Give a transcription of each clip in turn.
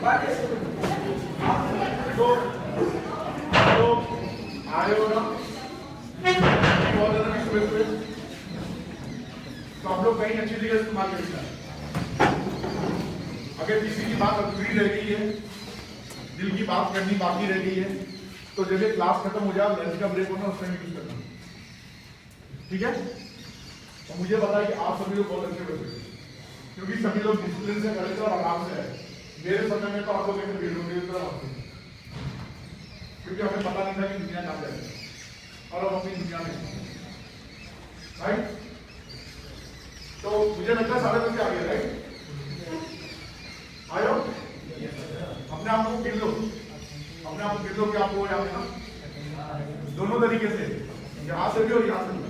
तो आए हो ना बहुत ज्यादा नहीं सुबह तो हम लोग कहीं अच्छी जगह इस्तेमाल करेंगे। अगर किसी की बात अधूरी रह गई है, दिल की बात करनी बाकी रह गई है, तो जब ये क्लास खत्म हो जाए, लंच का ब्रेक होना, उस टाइम यूज करना, ठीक है? तो मुझे पता है कि आप सभी लोग बहुत अच्छे बच्चे, क्योंकि सभी लोग डिसिप्लिन से करेंगे और आराम से है। मेरे समय में तो आप लोग ऐसे भीड़ होंगे तो आते, क्योंकि हमें पता नहीं था कि दुनिया कहाँ जाएगी और हम अपनी दुनिया में, राइट? तो मुझे लगता है सारे बच्चे आ गए, राइट? आयो अपने आप को गिर लो, अपने आप को गिर लो कि आपको यहाँ ना दोनों तरीके से, यहाँ से भी और यहाँ से भी।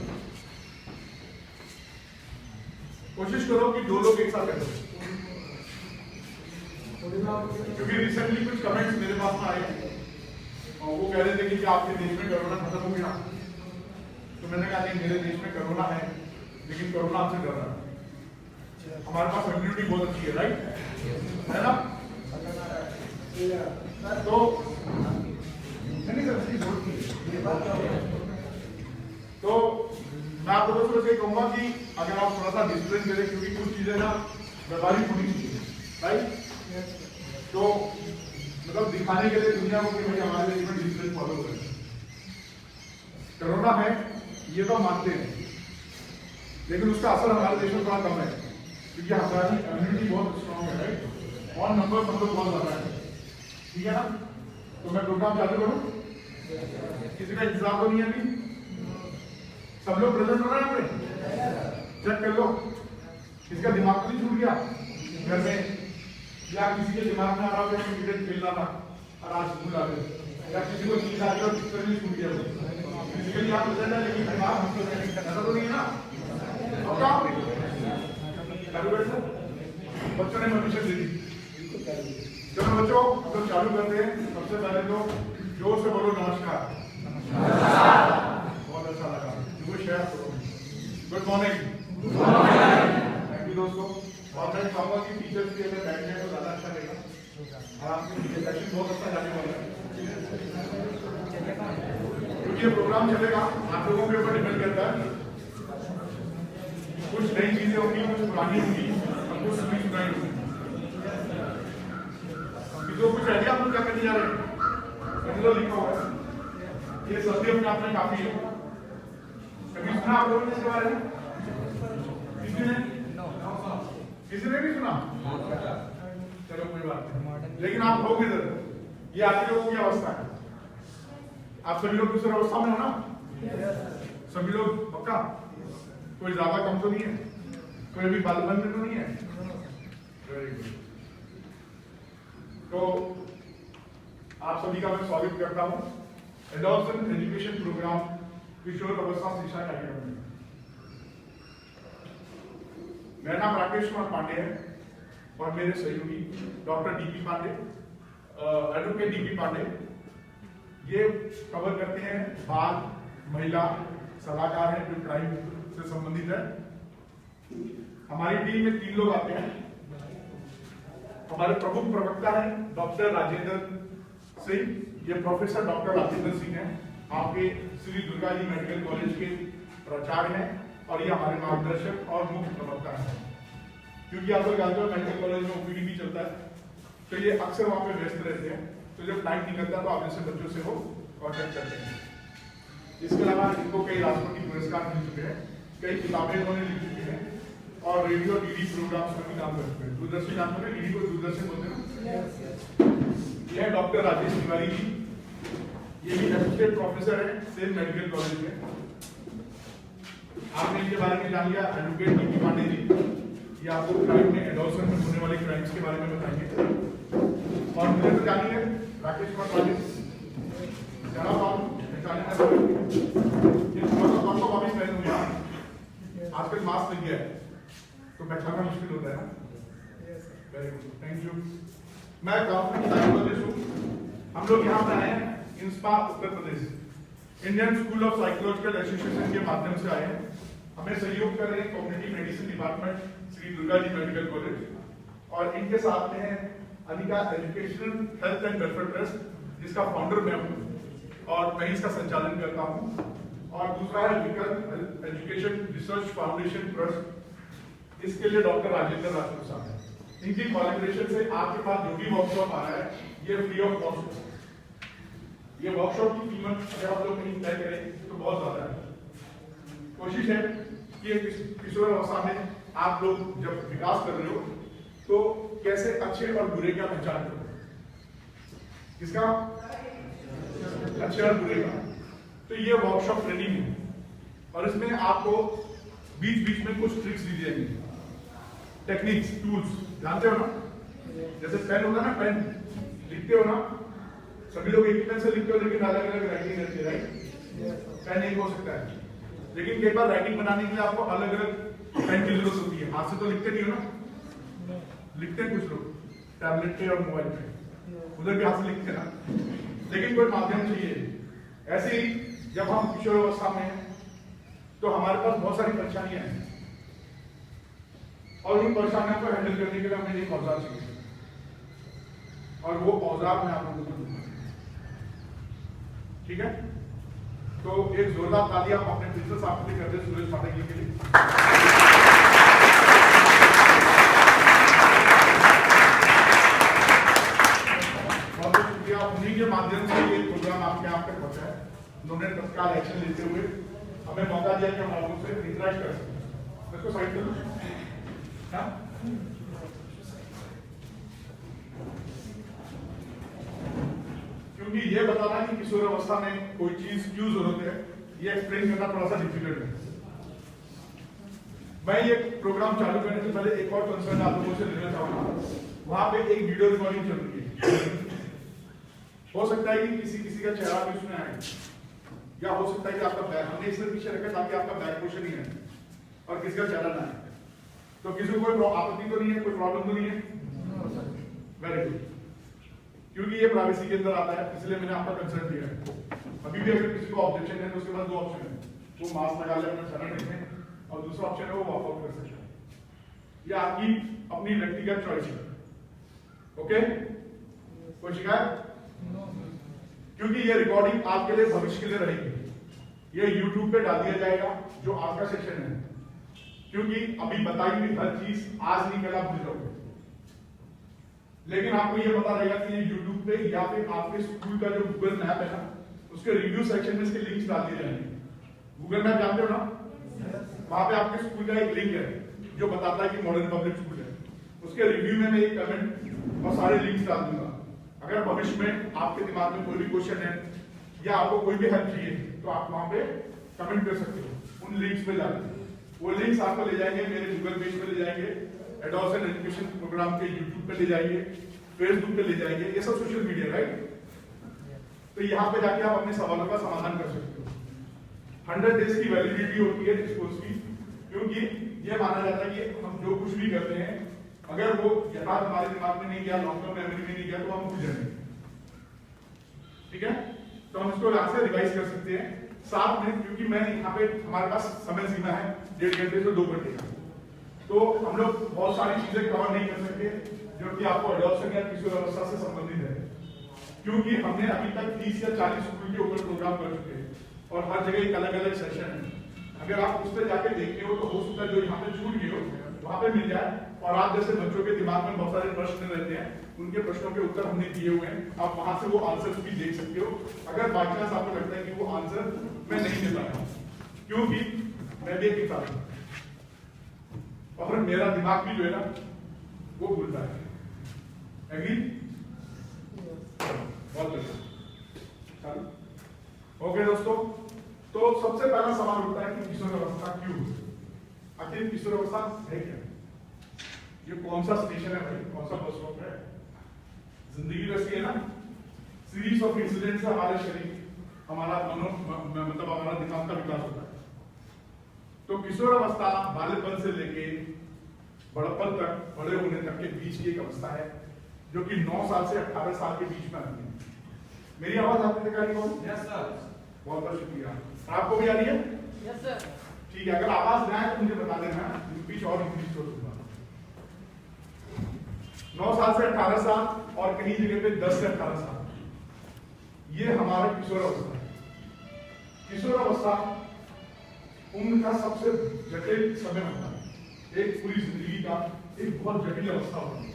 कोशिश करो कि दो लोग एक साथ करो, क्योंकि रिसेंटली कुछ कमेंट्स मेरे पास में आए और वो कह रहे थे कि आपके देश में कोरोना खत्म हो गया। तो मैंने कहा नहीं, मेरे देश में कोरोना है, लेकिन कोरोना आपसे डर रहा है। हमारे पास इम्यूनिटी बहुत अच्छी है, राइट? है ना? तो तो मैं आपको बस ये कहूंगा कि अगर आप थोड़ा सा डिसिप्लिन करें, क्योंकि कुछ चीजें ना व्यवहारिक होनी चाहिए, राइट? तो मतलब दिखाने के लिए दुनिया को कि भाई हमारे देश में डिसिप्लिन फॉलो करें। कोरोना है ये तो मानते हैं, लेकिन उसका असर हमारे देश में थोड़ा कम है, क्योंकि हमारी इम्यूनिटी बहुत स्ट्रॉन्ग है, राइट? और नंबर हम लोग बहुत ज्यादा है, ठीक है ना? तो मैं प्रोग्राम चालू करूं? किसी का इंतजार तो नहीं है अभी? सब लोग प्रेजेंट हो रहे हैं यहाँ पे? चेक कर लो, किसका दिमाग तो नहीं छूट गया घर में, या किसी के दिमाग में आ रहा हो कि क्रिकेट खेलना था और आज स्कूल आ गए, या किसी को नींद आ गई और पिक्चर नहीं छूट गया, फिजिकली आप प्रेजेंट है लेकिन दिमाग ऐसा तो नहीं है ना? अब क्या बच्चों ने परमिशन दे दी। चलो बच्चों तो चालू करते हैं। सबसे पहले तो जोर से बोलो नमस्कार। बहुत अच्छा लगा। Good morning. थैंक यू दोस्तों। और मैं चाहूंगा कि टीचर्स भी अगर बैठ जाए तो ज्यादा अच्छा रहेगा। आराम से सेशन बहुत अच्छा जाने वाला है, क्योंकि ये प्रोग्राम चलेगा आप लोगों के ऊपर डिपेंड करता है। कुछ नई चीजें होंगी, कुछ पुरानी होंगी, कुछ सुनी सुनाई होगी। जो कुछ आइडिया आप लोग क्या करने जा रहे हैं, तो लिखा हुआ है। ये सर्दी अपने आप में काफी है। कभी सुना आप लोगों ने इसके बारे में? किसी ने भी सुना? चलो कोई बात नहीं, लेकिन आप लोग इधर, ये आपके लोगों की अवस्था है। आप सभी लोग दूसरी अवस्था में हो ना? सभी लोग पक्का? कोई ज्यादा कम तो नहीं है? कोई भी बालबंद तो नहीं है? Very good. तो आप सभी का मैं स्वागत करता हूं एडोलसेंट एजुकेशन प्रोग्राम किशोर अवस्था शिक्षा कार्यक्रम में। मेरा नाम राकेश कुमार पांडे है और मेरे सहयोगी doctor DP Pandey, advocate DP Pandey, ये कवर करते हैं बाल महिला सलाहकार हैं जो क्राइम से संबंधित है। हमारी टीम में 3 लोग आते हैं। हमारे प्रमुख प्रवक्ता हैं डॉक्टर राजेंद्र सिंह, ये प्रोफेसर डॉक्टर राजेंद्र सिंह हैं, आपके श्री दुर्गा जी मेडिकल कॉलेज के प्राचार्य हैं और ये हमारे मार्गदर्शक और मुख्य प्रवक्ता हैं। क्योंकि आप लोग जानते हो मेडिकल कॉलेज में ओपीडी भी चलता है, तो ये अक्सर वहाँ पे व्यस्त रहते हैं। तो जब टाइम निकलता है तो आप जैसे बच्चों से वो कॉन्टेक्ट करते हैं। इसके अलावा इनको कई राष्ट्रपति पुरस्कार मिल चुके हैं, कई किताबें उन्होंने लिख चुके हैं और रेडियो टीवी प्रोग्राम्स में भी काम कर चुके हैं। दूरदर्शन जानते हैं, टीवी को दूरदर्शन बोलते हैं ना। ये डॉक्टर राजेश तिवारी जी, ये भी एसोसिएट प्रोफेसर है सेम मेडिकल कॉलेज में। आपने इनके बारे में जान लिया। एडवोकेट डीपी पांडे जी, ये आपको क्राइम में एडोलसेंट में होने वाले क्राइम्स के बारे में बताएंगे। और मुझे तो जानिए राकेश कुमार पांडे, जनाब आप वापिस पहन हुए आजकल मास्क लग गया है तो पहचानना मुश्किल होता है ना। Very good, thank you. मैं गवर्नमेंट साइकोलॉजिस्ट हूँ। हम लोग यहाँ पे आए हैं INSPA Uttar Pradesh Indian school of psychological association के माध्यम से आए हैं। हमें सहयोग कर रहे हैं community medicine department Shri Durga ji medical college और इनके साथ में है Anika educational health and welfare trust, जिसका फाउंडर मैं हूँ और मैं इसका संचालन करता हूँ। और दूसरा है विकल्प एजुकेशन रिसर्च फाउंडेशन ट्रस्ट, इसके लिए डॉक्टर राजेंद्र राजपूत साहब है। इनकी कोलैबोरेशन से आपके पास जो भी वर्कशॉप आ रहा है ये फ्री ऑफ कॉस्ट है। ये वर्कशॉप की कीमत अगर आप लोग कहीं तय करें तो बहुत ज्यादा है। कोशिश है कि किशोर अवस्था में आप लोग जब विकास कर रहे हो तो कैसे अच्छे और बुरे का पहचान करो, किसका अच्छे और बुरे का। तो ये वर्कशॉप ट्रेनिंग है और इसमें आपको बीच बीच में कुछ ट्रिक्स दी जाएंगी, टेक्निक्स, टूल्स, जानते हो ना। जैसे पेन होता है ना, पेन लिखते हो ना, सभी लोग एक पेन से लिखते हो लेकिन अलग अलग राइटिंग रहती है, राइट। पेन एक हो सकता है लेकिन कई बार राइटिंग बनाने के लिए आपको अलग अलग पेन की जरूरत होती है। हाथ से तो लिखते नहीं हो ना, लिखते हैं कुछ लोग टैबलेट पे और मोबाइल पे, उधर भी हाथ से लिखते हैं ना, लेकिन कोई माध्यम चाहिए। ऐसे ही जब हम किशोर अवस्था में हैं तो हमारे पास बहुत सारी परेशानियां हैं और उन परेशानियों को हैंडल करने के लिए हमें एक औजार चाहिए और वो औजार मैं आप लोगों को दूंगा, ठीक है। तो एक जोरदार ताली आप अपने प्रिंसिपल साहब के लिए कर दे, सूरज पाठक जी के लिए। बहुत बहुत शुक्रिया, उन्हीं के माध्यम से ये प्रोग्राम आपके यहाँ तक पहुंचा है। उन्होंने तत्काल एक्शन लेते हुए हमें मौका दिया कि हम लोगों से इंटरेक्ट कर सकते। इसको साइड कर लो। क्योंकि ये बताना कि किशोर अवस्था में कोई चीज क्यों जरूरत है, ये एक्सप्लेन करना थोड़ा सा डिफिकल्ट है। मैं ये प्रोग्राम चालू करने से पहले एक और कंसर्न आप लोगों से लेना चाहूंगा। वहां पे एक वीडियो रिकॉर्डिंग चल रही है, हो सकता है कि किसी का चेहरा भी उसमें आए, या हो सकता है कि आपका बैक, हमने इसलिए पीछे रखा ताकि आपका बैक पोर्शन ही है और किसी का चेहरा ना है। तो किसी को कोई आपत्ति तो नहीं है, कोई प्रॉब्लम तो नहीं है? वेरी गुड, क्योंकि ये प्राइवेसी के अंदर आता है, इसलिए मैंने आपका कंसर्न दिया है। अभी भी अगर किसी को ऑब्जेक्शन है तो उसके पास दो ऑप्शन है, वो मास्क लगा ले, अपना चेहरा ढकें, और दूसरा ऑप्शन है वो वॉक आउट कर सकते हैं। ये आपकी अपनी व्यक्तिगत चॉइस है, ओके। कोई शिकायत? क्योंकि ये रिकॉर्डिंग आपके लिए भविष्य के लिए रहेगी, ये YouTube पे डाल दिया जाएगा जो आपका सेशन है, क्योंकि अभी बताई हुई हर चीज आज नहीं कल आप भूल जाओगे। लेकिन आपको ये पता रहेगा कि ये YouTube पे या फिर आपके स्कूल का जो गूगल मैप है ना, उसके रिव्यू सेक्शन में इसके लिंक्स डाल दिए जाएंगे। गूगल मैप जानते हो ना, वहां पे आपके स्कूल का एक लिंक है जो बताता है कि मॉडर्न पब्लिक स्कूल है, उसके रिव्यू में मैं एक कमेंट और सारे लिंक्स डाल दूंगा। अगर भविष्य में आपके दिमाग में कोई भी क्वेश्चन है या आपको कोई भी हेल्प चाहिए तो आप वहां पे कमेंट कर सकते हो उन लिंक्स पे जाकर। वो लिंक्स आपको ले जाएंगे मेरे गूगल पेज पे, ले जाएंगे एडोल्सेंट एजुकेशन प्रोग्राम के यूट्यूब पे ले जाएंगे, फेसबुक पे ले जाएंगे, ये सब सोशल मीडिया, राइट। तो यहाँ पे जाके आप अपने सवालों का समाधान कर सकते हो। 100 डेज की वैलिडिटी होती है इस कोर्स की, क्योंकि ये माना जाता है कि हम जो कुछ भी करते हैं अगर वो यथार्थ हमारे दिमाग में नहीं गया, लॉन्ग टर्म मेमोरी में नहीं गया, तो हम भूल जाएंगे, ठीक है। तो हम इसको यहाँ से रिवाइज कर सकते हैं साथ में, क्योंकि मैं यहाँ पे हमारे पास समय सीमा है 1.5 घंटे से 2 घंटे का, तो हम लोग बहुत सारी चीजें कवर नहीं कर सकते जो कि आपको एडॉप्शन या किशोर अवस्था से संबंधित है, क्योंकि हमने अभी तक 30 या 40 स्कूल के ऊपर प्रोग्राम कर चुके हैं और हर जगह एक अलग अलग सेशन है। अगर आप उस पर जाके देखते हो तो हो सकता है जो यहाँ पे छूट गए हो वहां पे मिल जाए, और आप जैसे बच्चों के दिमाग में बहुत सारे प्रश्न रहते हैं, उनके प्रश्नों के उत्तर हमने दिए हुए हैं, आप वहां से वो आंसर भी देख सकते हो। अगर बाई चांस आपको लगता है कि वो आंसर मैं नहीं दे पाया, क्योंकि मैं भी एक इंसान हूं और मेरा दिमाग भी जो है ना वो भूलता है। एग्री? बहुत बढ़िया, ओके दोस्तों। तो सबसे पहला सवाल उठता है कि किशोर अवस्था क्यों? आखिर किशोर अवस्था है क्या? ये कौन सा स्टेशन है भाई, कौन सा बस स्टॉप है? जिंदगी वैसी है ना, सीरीज ऑफ इंसिडेंट से हमारे शरीर, हमारा मतलब हमारा दिमाग का विकास होता है। तो किशोर अवस्था बाल्यपन से लेके बड़पन तक, बड़े होने तक के बीच की एक अवस्था है जो कि 9 साल से 18 साल के बीच में आती है। मेरी आवाज आपने देखा नहीं? यस सर, बहुत बहुत शुक्रिया। आपको भी आ रही है? Yes sir. ठीक है, अगर आवाज ना आए तो मुझे बता देना, बीच और इंक्रीज कर दूंगा। 9 साल से 18 साल और कहीं जगह पे 10 से 18 साल, ये हमारा किशोर अवस्था है। किशोर अवस्था उम्र का सबसे जटिल समय होता है, एक पूरी जिंदगी का एक बहुत जटिल अवस्था होती है,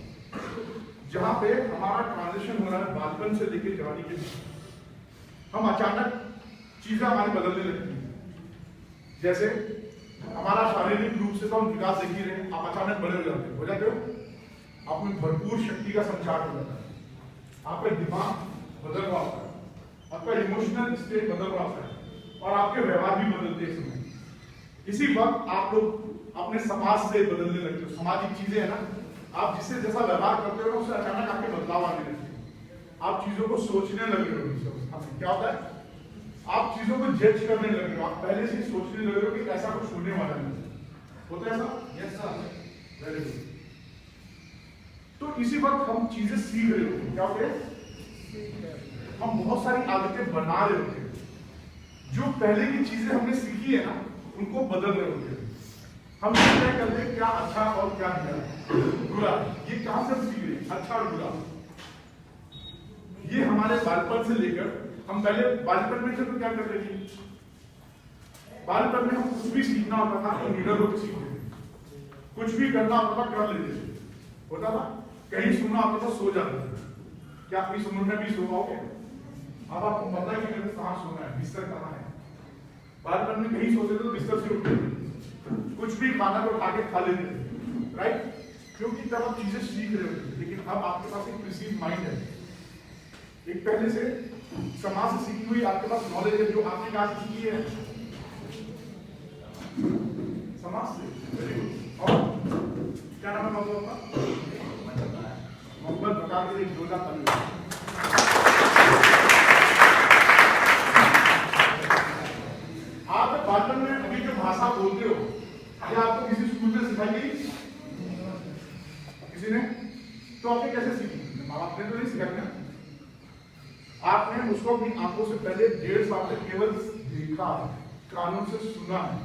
जहां पे हमारा ट्रांजिशन हो रहा है बालपन से लेकर जवानी के बीच। हम अचानक चीजें हमारे बदलने लगती हैं, जैसे हमारा शारीरिक रूप से तो हम विकास देख ही रहे हैं, आप अचानक बड़े हो जाते हो, आप में भरपूर शक्ति का संचार हो जाता है, आपका दिमाग बदल रहा होता है, आपका इमोशनल स्टेट बदल रहा होता है और आपके व्यवहार भी बदलते हैं समय। इसी वक्त आप लोग अपने समाज से बदलने लगते हो, सामाजिक चीजें है ना, आप जिससे जैसा व्यवहार करते हो उससे अचानक आपके बदलाव आने लगते हैं, आप चीजों को सोचने लगे हो। इस अवस्था में क्या होता है, आप चीजों को जज करने लगे हो, आप पहले से सोचने लगे हो कि ऐसा कुछ होने वाला नहीं, होता है ऐसा? Yes sir, very good. तो इसी वक्त हम चीजें सीख रहे होते हैं, क्या होते हैं, हम बहुत सारी आदतें बना रहे होते हैं, जो पहले की चीजें हमने सीखी है ना उनको बदल रहे होते हैं। हम तय करते हैं क्या अच्छा और क्या बुरा, ये कहां से सीख रहे हैं, अच्छा और बुरा। ये हमारे बालपन से लेकर, हम पहले बालपन में थे तो क्या करते थे, बालपन में हम कुछ भी सीखना होता था तो लीडर होकर सीखते थे, कुछ भी करना होता था कर लेते थे, होता था, कहीं सोना होता था सो जाते थे। क्या आप इस उम्र में भी सो पाओगे? अब आपको पता है कि मेरे कहाँ सोना है, बिस्तर कहाँ है। बालपन में कहीं सोते थे तो बिस्तर से उठते थे, कुछ भी खाना तो उठा के खा लेते थे, राइट, क्योंकि तब आप चीजें सीख रहे होते थे। लेकिन अब आपके पास एक प्रिसीव माइंड है, एक पहले से समाज से सीखी हुई आपके पास नॉलेज है, जो आपने कहा से सीखी है समाज से। Very good. और क्या नाम है मोहम्मद का? मोहम्मद बता के एक जोरदार ताली। आप बालपन में अभी जो भाषा बोलते हो, क्या आपको किसी स्कूल में सिखाई गई? किसी ने? तो आपने कैसे सीखी? माँ बाप ने तो नहीं सिखाया, आपने उसको अपनी आंखों से पहले 1.5 साल तक केवल देखा, कानों से सुना है।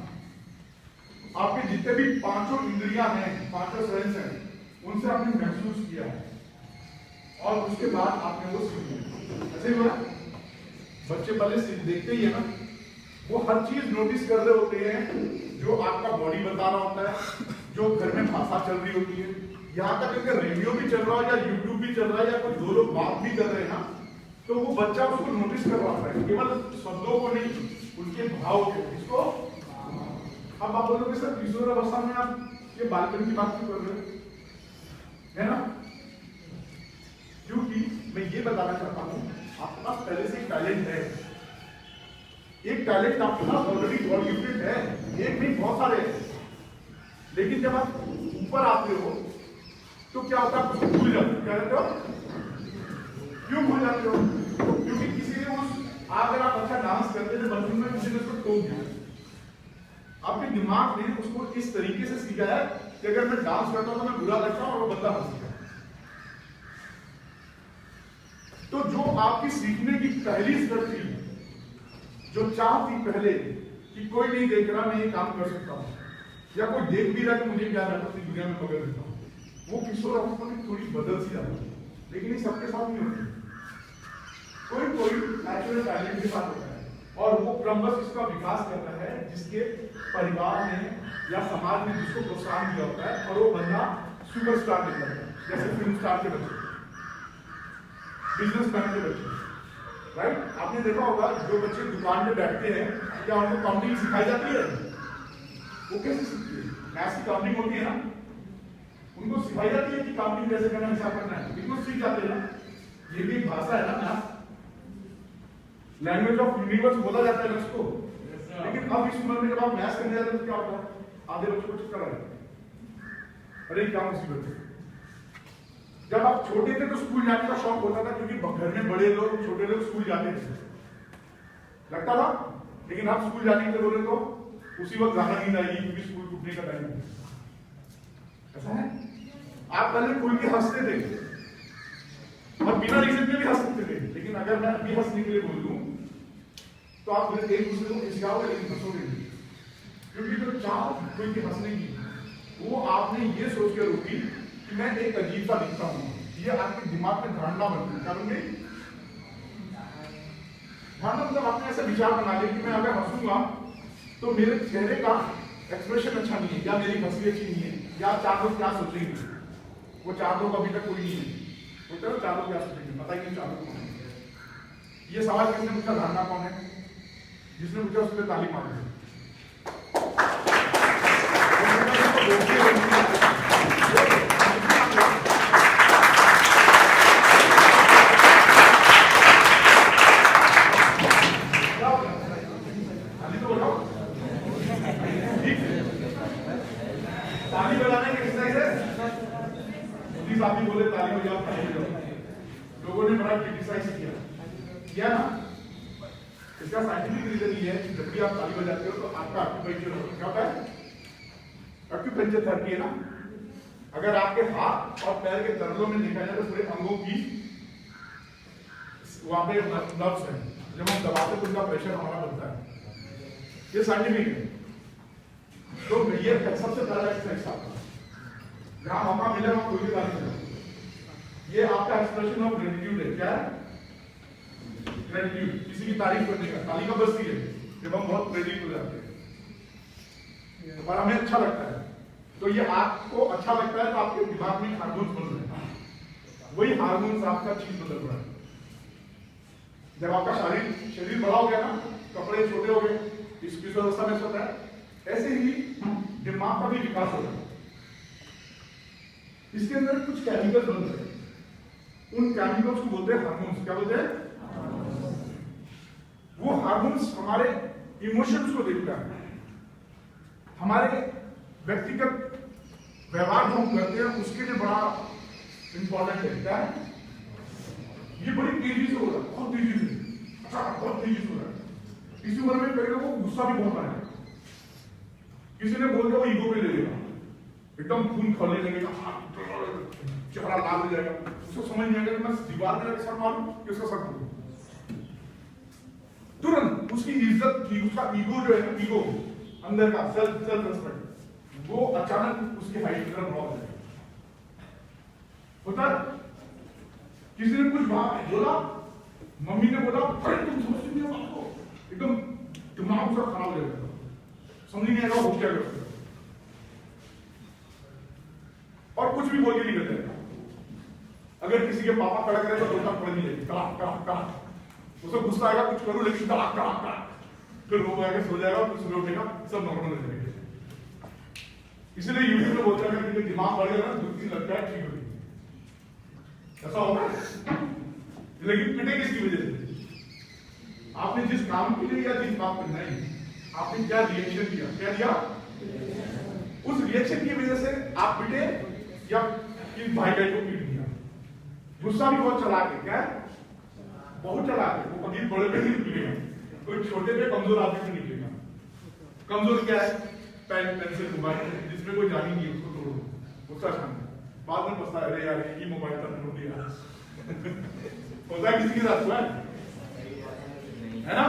आपके जितने भी 5 इंद्रियां हैं, 5 सेंस हैं, उनसे आपने महसूस किया है और उसके बाद आपने वो सीख लिया। ऐसे ही बोला, बच्चे पहले देखते ही है ना, वो हर चीज नोटिस कर रहे होते हैं जो आपका बॉडी बता रहा होता है, जो घर में भाषा चल रही होती है, यहाँ तक अगर रेडियो भी चल रहा है या यूट्यूब भी चल रहा है या कोई 2 लोग बात भी कर रहे हैं ना, तो वो बच्चा उसको नोटिस कर रहा है, केवल शब्दों को नहीं, उनके भाव को। इसको अब आप बोलोगे सर किशोर अवस्था में आप ये बालपन की बात क्यों कर रहे हो, है ना? क्योंकि मैं ये बताना चाहता हूं, आपके पास पहले से एक टैलेंट है, एक टैलेंट आपके पास ऑलरेडी गॉड गिफ्टेड है, एक नहीं बहुत सारे हैं। लेकिन जब आप ऊपर आते हो तो क्या होता है, आपको भूल जाते हो। क्या कहते हो? क्यों भूल जाते हो? क्योंकि किसी ने अगर आप अच्छा डांस करते थे बचपन में, किसी ने उसको टोक दिया, आपके दिमाग ने उसको इस तरीके से सीखा है कि अगर मैं डांस करता हूं तो मैं बुरा लगता हूं और वो बंदा हंसता है। तो जो आपकी सीखने की पहली स्टेप थी, जो चाह थी पहले कि कोई नहीं देख रहा, मैं ये काम कर सकता हूं, या कोई देख भी रहा कि मुझे क्या रहता है दुनिया में पकड़ देता हूं, वो किशोर अवस्था में थोड़ी बदल सी जाती है। लेकिन ये सबके साथ नहीं होती, कोई नेचुरल टैलेंट के साथ होता है और वो क्रमबद्ध इसका विकास करता है जिसके परिवार ने या समाज ने जिसको प्रोत्साहन दिया होता है, और वो बंदा सुपरस्टार बन जाता है। जैसे फिल्म स्टार के बच्चे, बिजनेसमैन के बच्चे, राइट? आपने देखा होगा जो बच्चे दुकान में बैठते हैं, क्या उनको काउंटिंग सिखाई जाती है? वो कैसे सीखते हैं? मैथ्स की काउंटिंग होती है ना, उनको सिखाई जाती है कि काउंटिंग कैसे करना, हिसाब करना है, बिल्कुल सीख जाते हैं ना। ये भी एक भाषा है ना, मैथ्स, लैंग्वेज ऑफ यूनिवर्स बोला जाता है उसको। लेकिन अब इस उम्र में जब आप मैथ्स करने जाते हैं तो क्या होता है, आधे बच्चों को चक्कर आ जाता है, अरे क्या मुसीबत है। जब आप छोटे थे तो स्कूल जाने का शौक होता था, क्योंकि घर में बड़े लोग छोटे लोग स्कूल जाते थे, लगता था। लेकिन आप स्कूल जाने के लिए बोले तो उसी वक्त ज्यादा नींद आएगी, क्योंकि स्कूल छूटने का टाइम है। ऐसा है, आप पहले खुल के हंसते थे और बिना रीजन के भी हंस सकते थे। लेकिन अगर मैं अभी हंसने के लिए बोल दूं तो आप एक दूसरे को खिसियाओगे, लेकिन हंसोगे नहीं, क्योंकि जो चाह कोई के हंसने की, वो आपने ये सोच के रोकी कि कि मैं एक अजीब सा दिखता हूँ, ये आपके दिमाग में धारणा बनती है। क्या बन गई धारणा? मतलब आपने ऐसे विचार बना लिया कि मैं अगर हंसूंगा तो मेरे चेहरे का एक्सप्रेशन अच्छा नहीं है, या मेरी हंसी अच्छी नहीं है, या चार लोग क्या सोचेंगे। वो चार लोग अभी तक कोई नहीं है, बोलते हैं चार लोग क्या सोचेंगे, पता ही नहीं चार लोग कौन है। ये सवाल किसने पूछा? धारणा कौन है? जिसने पूछा उस पर ताली मार दी। ताली बजाने की एक्सरसाइज है। पुलिस आदमी बोले ताली बजाओ, ताली बजाओ, लोगों ने बड़ा क्रिटिसाइज किया ना। इसका साइंटिफिक रीजन ये है कि जब भी आप ताली बजाते हो तो आपका एक्यूपेंचर क्या होता है? एक्यूपेंचर थेरेपी है ना। अगर आपके हाथ और पैर के तरलों में देखा जाए तो पूरे अंगों की वहां पे नर्व्स हैं, जब हम दबाते तो उनका प्रेशर हमारा बनता है। ये साइंटिफिक है। तो ये सबसे पहला एक्सरसाइज था, जहां मौका मिले वहां कोई भी ताली बजाओ। ये आपका एक्सप्रेशन ऑफ ग्रेटिट्यूड है। क्या है? ग्रेटिट्यूड, किसी की तारीफ करने का। ताली का बस्ती है जब हम बहुत प्रेरित हो जाते हैं और हमें अच्छा लगता है। तो ये आपको अच्छा लगता है तो आपके दिमाग में हार्मोन्स बन रहे हैं, वही हार्मोन्स आपका चीज बदल रहा है। जब आपका शरीर बड़ा हो गया ना, कपड़े छोटे हो गए, इस अवस्था में होता है, ऐसे ही दिमाग का भी विकास हो रहा है। इसके अंदर कुछ केमिकल्स बन रहे हैं, उन केमिकल्स को बोलते हैं हार्मोन्स। क्या बोलते हैं? वो हार्मोन्स हमारे इमोशंस को देखता है, हमारे व्यक्तिगत व्यवहार जो हम करते हैं उसके लिए बड़ा इंपॉर्टेंट है। क्या है? ये बड़ी तेजी से हो रहा है, बहुत तेजी से, अच्छा बहुत तेजी से हो रहा है। इसी उम्र में कई लोगों को गुस्सा भी बहुत आया, किसी ने बोल दिया वो ईगो पे ले लेगा, एकदम खून खौलने लगेगा, चेहरा लाल हो जाएगा, उसको समझ नहीं आएगा मैं दीवार में सर मारूं कि उसका सर मारूं। तुरंत उसकी इज्जत की, उसका ईगो जो है ना, ईगो अंदर का सेल्फ रिस्पेक्ट, वो अचानक उसकी हाइट की तरफ ड्रॉप हो जाएगा। होता किसी ने कुछ बात बोला, मम्मी ने बोला, अरे तुम समझ नहीं हो आपको, एकदम दिमाग उसका खराब हो जाएगा, समझ नहीं आएगा वो क्या करते और कुछ भी बोल के नहीं करते। अगर किसी के पापा कड़क रहे तो बोलता पड़ नहीं जाएगी, कड़ाक कड़ाक कड़ाक, उसे गुस्सा आएगा, कुछ करो लेकिन कड़ाक कड़ाक कड़ाक, फिर रो आएगा, सो जाएगा, फिर सुबह उठेगा, सब नॉर्मल हो जाएगा। इसलिए यूट्यूब में बोलता है कि दिमाग बढ़ेगा ना, दुखी लगता है, ठीक होगी, ऐसा होगा। लेकिन पिटे किसकी वजह से? आपने जिस काम के लिए या जिस बात पर नहीं, आपने क्या रिएक्शन दिया, क्या दिया, उस रिएक्शन की वजह से आप पिटे या कि भाई भाई को पीट दिया। गुस्सा भी बहुत चला के, क्या है? बहुत चला के, वो कभी बड़े पे नहीं निकलेगा, कोई छोटे पे कमजोर आदमी पे निकलेगा। कमजोर क्या है? पेन पेंसिल मोबाइल, जिसमें कोई जानी नहीं उसको तोड़ो, गुस्सा शांत, बाद में पछता है, अरे यार ये मोबाइल का तोड़ दिया। होता है किसी के साथ हुआ है ना?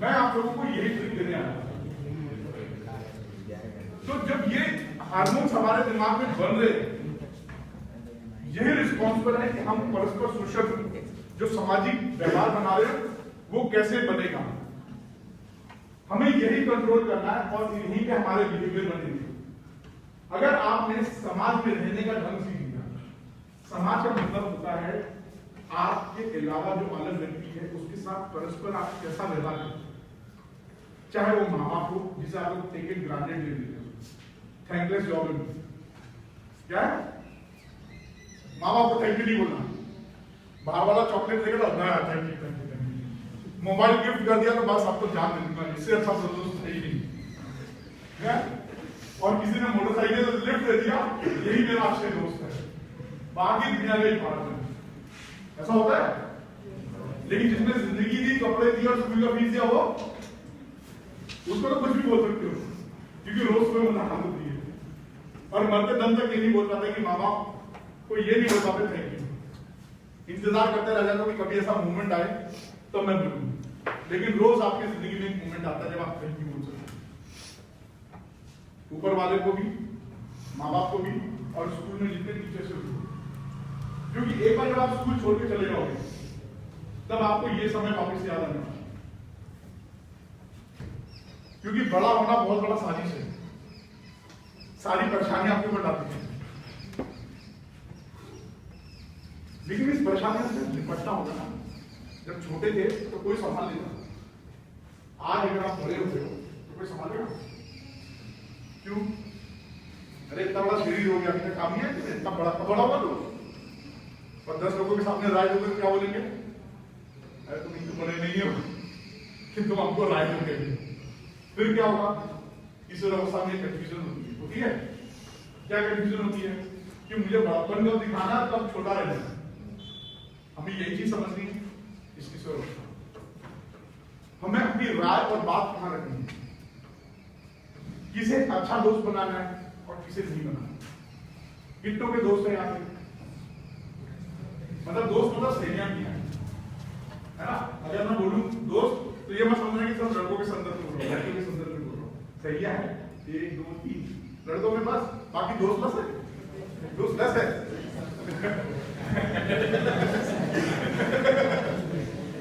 मैं आप लोगों को यही ट्रिक देने आया। तो जब ये हार्मोन्स हमारे दिमाग में बन रहे, यही रिस्पॉन्सिबल है कि हम परस्पर सोशल जो सामाजिक व्यवहार बना रहे हैं वो कैसे बनेगा, हमें यही कंट्रोल करना है और यही पे हमारे बिहेवियर बनेंगे। अगर आपने समाज में रहने का ढंग सीख लिया, समाज का मतलब होता है आपके अलावा जो अलग व्यक्ति है उसके साथ परस्पर आप कैसा व्यवहार करते हैं, चाहे वो माँ बाप हो जिसे आप लोग टेक इट ग्रांटेड ले लेते हो, थैंकलेस जॉब है, क्या है? माँ बाप को थैंक यू नहीं बोलना, बाहर वाला चॉकलेट देगा तो thank you thank you, mobile gift कर दिया तो बस आपको जान दे दूंगा, इससे अच्छा संतोष है ही नहीं। और किसी ने मोटरसाइकिल लिफ्ट दे दिया, यही मेरा अच्छे दोस्त है, बाकी दुनिया में भारत में ऐसा होता है। लेकिन जिसने जिंदगी दी, कपड़े दिए और स्कूल का फीस दिया, वो उसको तो कुछ भी बोल सकते हो क्योंकि रोज सुबह मुझे हालत दी है, और मरते दम तक ये नहीं बोल पाते कि माँ बाप को ये नहीं बोल पाते थैंक यू, इंतजार करते रह जाते कि कभी ऐसा मूवमेंट आए तब मैं बोलूं। लेकिन रोज आपकी जिंदगी में एक मूवमेंट आता है जब आप थैंक यू बोल सकते, ऊपर वाले को भी, माँ बाप को भी, और स्कूल में जितने टीचर से रुको, क्योंकि एक बार जब आप स्कूल छोड़ के चले जाओगे तब आपको ये समय वापस याद आना, क्योंकि बड़ा होना बहुत बड़ा साजिश है, सारी परेशानियां आपके ऊपर डालती हैं, लेकिन इस परेशानियों से निपटना होगा ना। जब छोटे थे तो कोई संभाल लेता, आज अगर आप बड़े होते हो तो कोई संभालेगा? क्यों? अरे इतना बड़ा शरीर हो गया, अभी काम नहीं है, इतना बड़ा होगा तो, और 10 लोगों के सामने राय दोगे तो क्या बोलेंगे? अरे तुम इतने बड़े नहीं हो कि तुम हमको राय दोगे। फिर क्या होगा? इस अवस्था में कंफ्यूजन होती है। क्या कंफ्यूजन होती है? कि मुझे बड़ापन को दिखाना तब छोटा रहना है। हमें यही चीज समझनी है। इसकी हमें अपनी राय और बात कहां रखनी है, किसे अच्छा दोस्त बनाना है और किसे नहीं बनाना। कितनों के दोस्त हैं यहाँ पे? मतलब दोस्त मतलब श्रेणियां भी हैं, है ना? अगर मैं बोलूं दोस्त तो ये मैं समझना कि सब लड़कों के संदर्भ में बोल रहा हूं, लड़कों के संदर्भ में बोल रहा हूं। सही है? 1 2 3 लड़कों में बस, बाकी दोस्त बस है, दोस्त 10 है।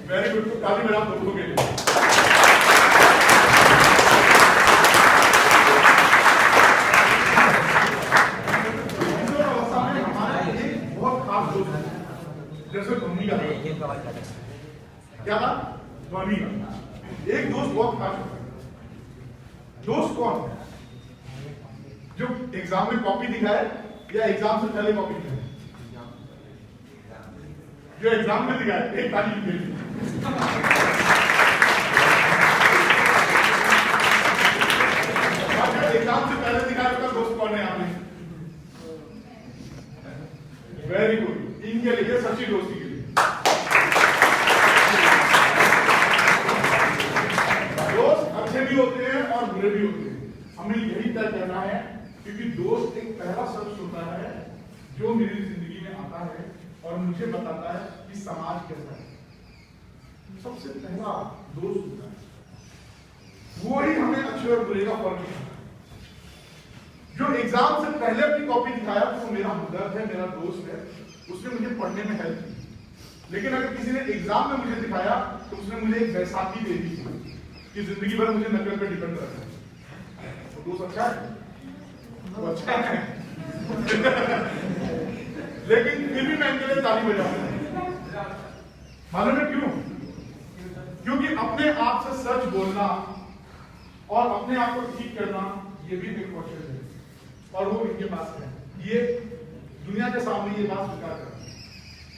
वेरी गुड, तो काफी मेरा दोस्तों के लिए जैसे ध्वनि का क्या था? ध्वनि का एक दोस्त बहुत खास होता है। दोस्त कौन है? जो एग्जाम में कॉपी दिखाए या एग्जाम से पहले कॉपी दिखाए? जो एग्जाम में दिखाए, एक तारीख के लिए एग्जाम से पहले दिखाए उसका दोस्त कौन है? आपने वेरी गुड, इनके लिए सच्ची दोस्ती के लिए दोस्त अच्छे भी होते हैं और बुरे भी होते हैं। हमें यही तय करना है, क्योंकि दोस्त एक पहला शख्स होता है जो मेरी जिंदगी में आता है और मुझे बताता है कि समाज कैसा है। सबसे पहला दोस्त होता है, वो ही हमें अच्छे और बुरे का फर्क है। जो एग्जाम से पहले अपनी कॉपी दिखाया वो मेरा हमदर्द है, मेरा दोस्त है, उसने मुझे पढ़ने में हेल्प की। लेकिन अगर किसी ने एग्जाम में मुझे दिखाया तो उसने मुझे एक बैसाखी दे दी कि जिंदगी भर मुझे नकल पे डिपेंड रखना है। तो दोस्त अच्छा है, वो अच्छा है। लेकिन फिर भी मैं इनके लिए ताली बजाऊंगा। मालूम है क्यों? क्योंकि अपने आप से सच बोलना और अपने आप को ठीक करना ये भी एक कौशल है, और वो इनके पास है। ये दुनिया के सामने ये बात स्वीकार कर,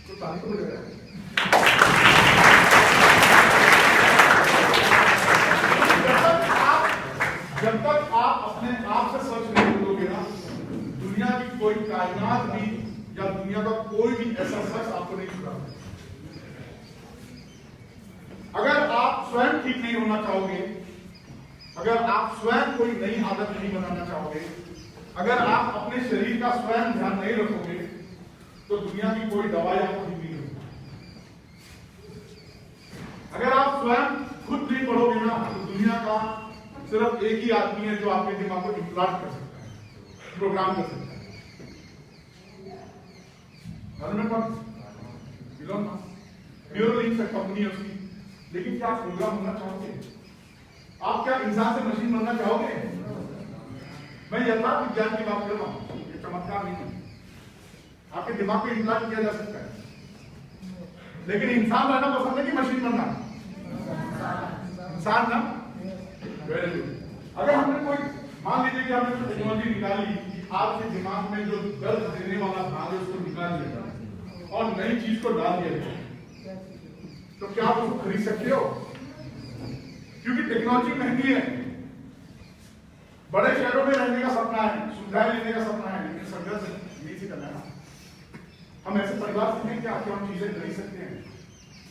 तो ताली तो बजा रहा है। जब तक आप अपने आप से सच नहीं बोलोगे ना, दुनिया की कोई कायनात भी या दुनिया का कोई भी ऐसा शख्स आपको नहीं छुड़ा। अगर आप स्वयं ठीक नहीं होना चाहोगे, अगर आप स्वयं कोई नई आदत नहीं बनाना चाहोगे, अगर आप अपने शरीर का स्वयं ध्यान नहीं रखोगे, तो दुनिया की कोई दवाई आपको ठीक नहीं होगी। अगर आप स्वयं खुद नहीं पढ़ोगे ना, तो दुनिया का सिर्फ एक ही आदमी है जो आपके दिमाग को इम्प्लांट कर सकता है, प्रोग्राम कर सकता है। न्यूरोलिंक कंपनी है उसकी। लेकिन क्या आप प्रोग्राम होना चाहोगे? आप क्या इंसान से मशीन बनना चाहोगे? मैं यथार्थ विज्ञान की बात कर रहा हूं, ये चमत्कार नहीं है। आपके दिमाग में इम्प्लांट किया जा सकता है, लेकिन इंसान रहना पसंद है कि मशीन बनना? इंसान ना। Very good. अगर हमने कोई, मान लीजिए कि हमने टेक्नोलॉजी निकाली कि आपके दिमाग में जो दर्द देने वाला भाग है उसको निकाल दिया और नई चीज को डाल दिया, तो क्या आप उसको खरीद सकते हो? क्योंकि टेक्नोलॉजी महंगी है। बड़े शहरों में रहने का सपना है, सुविधाएं लेने का सपना है, लेकिन संघर्ष नहीं से करना है। हम ऐसे परिवार से नहीं क्या हम चीजें खरीद सकते हैं?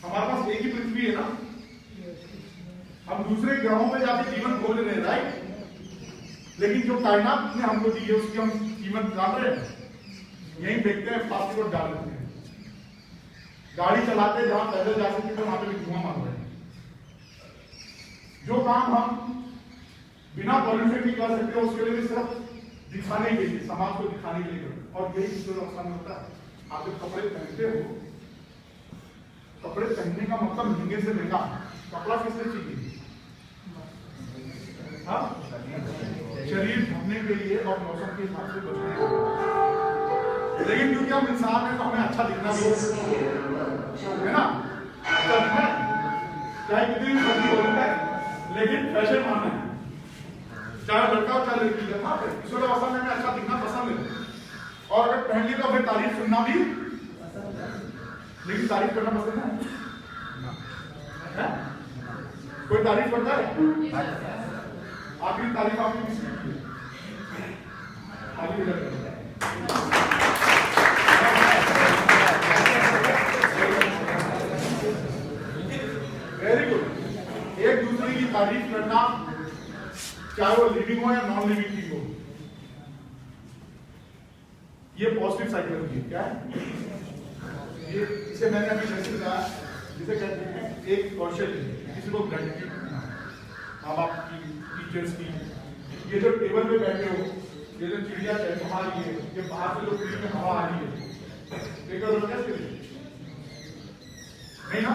हमारे पास एक ही पृथ्वी है ना, हम दूसरे ग्रहों पे जाके जीवन खोज रहे हैं, राइट? लेकिन जो कायनात ने हमको दी है उसकी हम कीमत डाल रहे हैं, यही देखते हैं, प्लास्टिक को डाल देते हैं। गाड़ी चलाते जहां पैदल जा सकते थे वहां पे भी धुआं मार रहे हैं। जो काम हम बिना पॉल्यूशन की कर सकते हो उसके लिए भी सिर्फ दिखाने के लिए, समाज को दिखाने के लिए करते हैं। और यही किशोर अवस्था में होता है। आप जब कपड़े पहनते हो, कपड़े पहनने का मतलब महंगे से महंगा कपड़ा किसने चाहिए? हाँ, शरीर ढकने के लिए और मौसम के हिसाब से बचने के लिए। लेकिन क्योंकि हम इंसान है तो हमें अच्छा दिखना भी है ना, अच्छा दिखना है, चाहे कितनी भी सर्दी हो है, लेकिन फैशन मानना है, चाहे लड़का हो चाहे लड़की। किशोर अवस्था में हमें अच्छा दिखना पसंद है, और अगर पहन ली तो फिर तारीफ सुनना भी, लेकिन तारीफ करना पसंद है? कोई तारीफ करता है? आखिरी तारीफ आपकी किसकी की है? Very good. एक दूसरे की तारीफ करना, चाहे वो लिविंग हो या नॉन लिविंग थिंग हो, ये पॉजिटिव साइकोलॉजी है। क्या है ये? इसे मैंने अभी जैसे कहा, जिसे कहते हैं एक कौशल, किसी को ग्रेटिट्यूड करना, माँ बाप की, टीचर्स की। ये जो टेबल पे बैठे हो, ये जो चिड़िया चहचहा रही है, ये बाहर से जो फ्री में हवा आ रही है, नहीं ना?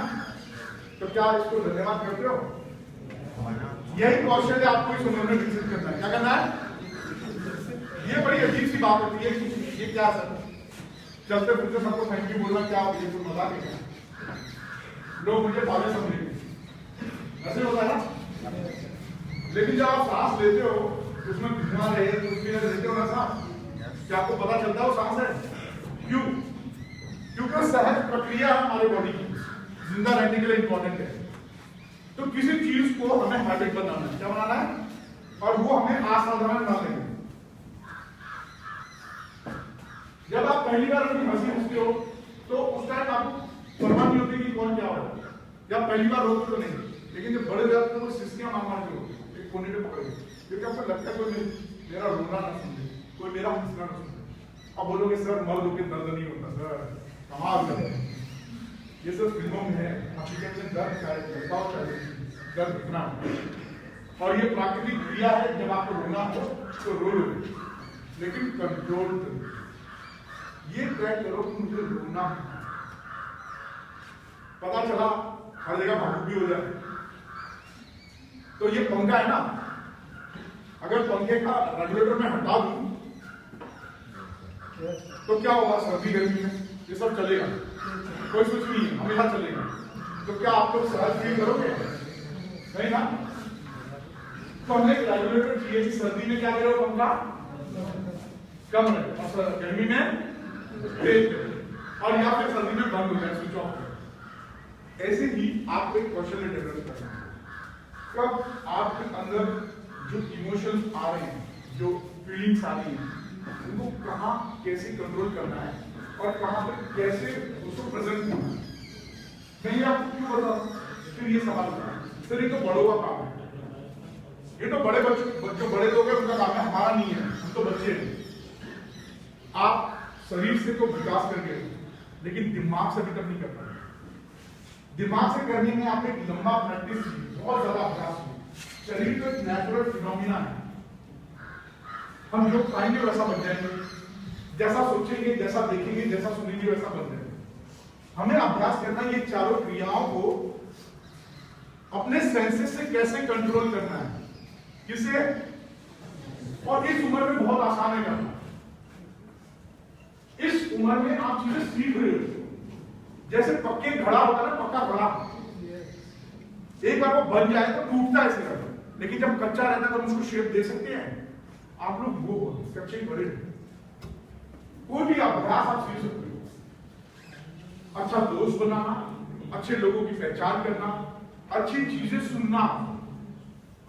तो क्या इसको धन्यवाद करते हो? यही कौशल आपको इस उम्र में विकसित करना है। क्या करना है? ये बड़ी अजीब सी बात होती है कि ये क्या सर, चलते फिरते सबको थैंक यू बोलना क्या होगी? तो मजाक है क्या? लोग मुझे पागल समझेंगे, ऐसे होता है ना। लेकिन जब आप सांस लेते हो, उसमें भिजवा रहे तो उसमें लेते हो ना सांस, क्या आपको पता चलता है वो सांस है? क्यों? क्योंकि सहज प्रक्रिया है हमारे बॉडी की, जिंदा रहने के लिए इंपॉर्टेंट है। तो किसी चीज को हमें हैबिट बनाना है। क्या बनाना है? और वो हमें असाधारण बना देंगे। जब आप पहली बार अपनी हंसी हंसते हो तो उस टाइम आपको परवाह नहीं होती कि कौन क्या हो, जब पहली बार रोते तो नहीं, लेकिन जब बड़े जाते तो वो सिस्कियां मार के हो, एक कोने पे पकड़, क्योंकि आपको लगता है कोई मेरा रोना ना सुने, कोई मेरा हंसना ना सुने। अब बोलोगे सर मर्द होकर दर्द नहीं होता, सर कमाल करते हैं, ये सब फिल्मों में है, हकीकत में दर्द शायद दर्द इतना, और ये प्राकृतिक क्रिया है। जब आपको रोना हो तो रो लो, लेकिन कंट्रोल करो। ये तय करो कि मुझे रोना है। पता चला हर जगह भावुक भी हो जाए, तो ये पंखा है ना, अगर पंखे का रेगुलेटर में हटा दूं तो क्या होगा? सर्दी गर्मी में ये सब चलेगा, कोई कुछ नहीं है, हमेशा चलेगा। तो क्या आप लोग सहज फील करोगे? नहीं ना? तो हमने रेगुलेटर चाहिए कि सर्दी में क्या करो, पंखा कम रहे और गर्मी में तेज, और या फिर सर्दी में बंद हो जाए, स्विच ऑफ। ऐसे ही आपको एक कौशल डेवलप करना है। कब आपके अंदर जो इमोशंस आ रहे हैं, जो फीलिंग्स आ रही हैं, उनको कहाँ कैसे कंट्रोल करना है और कहाँ पे कैसे उसको प्रेजेंट करना है। मैं ये आपको क्यों बताऊं? फिर ये सवाल उठा, सर ये तो बड़ों का काम है, ये तो बड़े बच्चों, जो बड़े लोग हैं उनका काम है, हमारा नहीं है, हम तो बच्चे हैं। आप शरीर से तो विकास करके, लेकिन दिमाग से अभी तक नहीं कर पाए। दिमाग से करने में आप एक लंबा प्रैक्टिस चाहिए, बहुत ज्यादा अभ्यास चाहिए। शरीर तो एक नेचुरल फिनोमिना है, हम जो खाएंगे वैसा बन जाएंगे, जैसा सोचेंगे, जैसा देखेंगे, जैसा सुनेंगे वैसा बन जाएंगे। हमें अभ्यास करना है ये चारों क्रियाओं को अपने सेंसेस से कैसे कंट्रोल करना है, किसे, और इस उम्र में बहुत आसान है करना। इस उम्र में आप चीजें सीख रहे हो, जैसे पक्के घड़ा होता है ना, पक्का घड़ा एक बार वो बन जाए तो टूटता है इसका, लेकिन जब कच्चा रहता है तो उसको शेप दे सकते हैं। आप लोग वो कच्चे बड़े, कोई भी अभ्यास आप सीख सकते हो। अच्छा दोस्त बनाना, अच्छे लोगों की पहचान करना, अच्छी चीजें सुनना,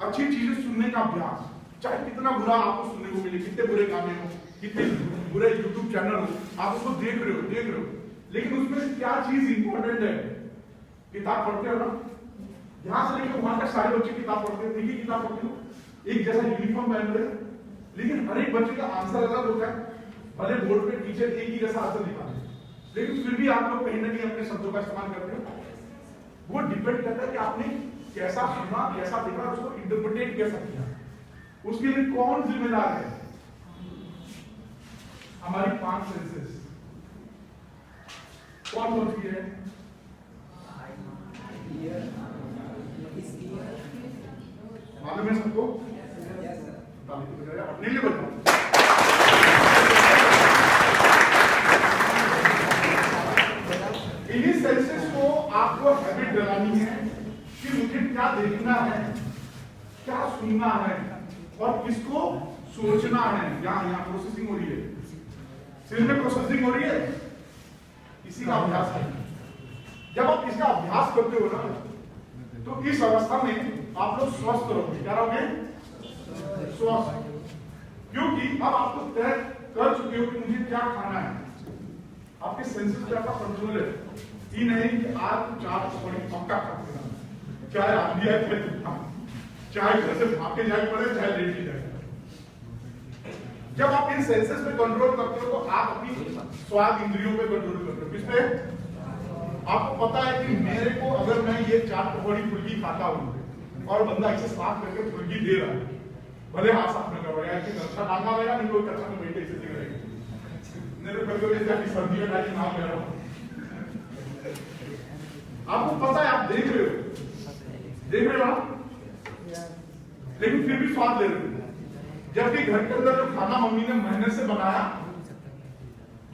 अच्छी चीजें सुनने का अभ्यास, चाहे कितना बुरा आपको सुनने को मिले, कितने बुरे गाने हो, कितने बुरे यूट्यूब चैनल हो, आप उसको देख रहे हो, लेकिन उसमें क्या चीज इंपॉर्टेंट है? किताब पढ़ते हो ना, यहां से लेकर वहां तक सारे बच्चे किताब पढ़ते हैं, देखिए किताब पढ़ते हो, एक जैसा यूनिफॉर्म पहन रहे, लेकिन हर एक बच्चे का आंसर अलग होता है। भले बोर्ड पे टीचर एक ही जैसा आंसर दिखा दे, लेकिन फिर भी आप लोग कहीं ना कहीं अपने शब्दों का इस्तेमाल करते हो। वो डिपेंड करता है कि आपने कैसा सुना, कैसा देखा, उसको इंटरप्रिटेट कैसा किया, उसके लिए कौन जिम्मेदार है। हमारी 5 सेंसेस कौन कौन सी है? मालूम है सबको? अपने लिए बताओ। इन्हीं सेंसेस को आपको हैबिट बनानी है कि मुझे क्या देखना है, क्या सुनना है और किसको सोचना है। यहाँ प्रोसेसिंग हो रही है, सिर में प्रोसेसिंग हो रही है, इसी का अभ्यास है। जब आप इसका अभ्यास करते हो ना तो इस अवस्था में आप लोग स्वस्थ रहोगे। क्या रहोगे? स्वस्थ। क्योंकि अब आप लोग तय कर चुके हो कि मुझे क्या खाना है। आपके सेंसेस पे आपका कंट्रोल है। ये नहीं कि आज 4 पकौड़े पक्का खाते हैं, चाहे आंधी आए चाहे घर से भाग के जाए पड़े, चाहे लेट ही जाए। जब आप इन सेंसेस पे कंट्रोल करते हो तो आप अपनी स्वाद इंद्रियों पे कंट्रोल करते हो। किस पे? आपको पता है कि मेरे को अगर मैं ये 4 पकौड़ी फुल्की खाता हूँ और बंदा इसे साफ करके फुल्की दे रहा है, भले हाथ साफ न करो यार, अच्छा डालना रहेगा नहीं, कोई कच्चा में बैठे इसे दिख मेरे कभी सर्दी में डाली नाम ले रहा हूँ। आपको पता है, आप देख रहे हो ना, लेकिन फिर भी स्वाद ले रहे हो। जबकि घर के अंदर जो खाना मम्मी ने मेहनत से बनाया,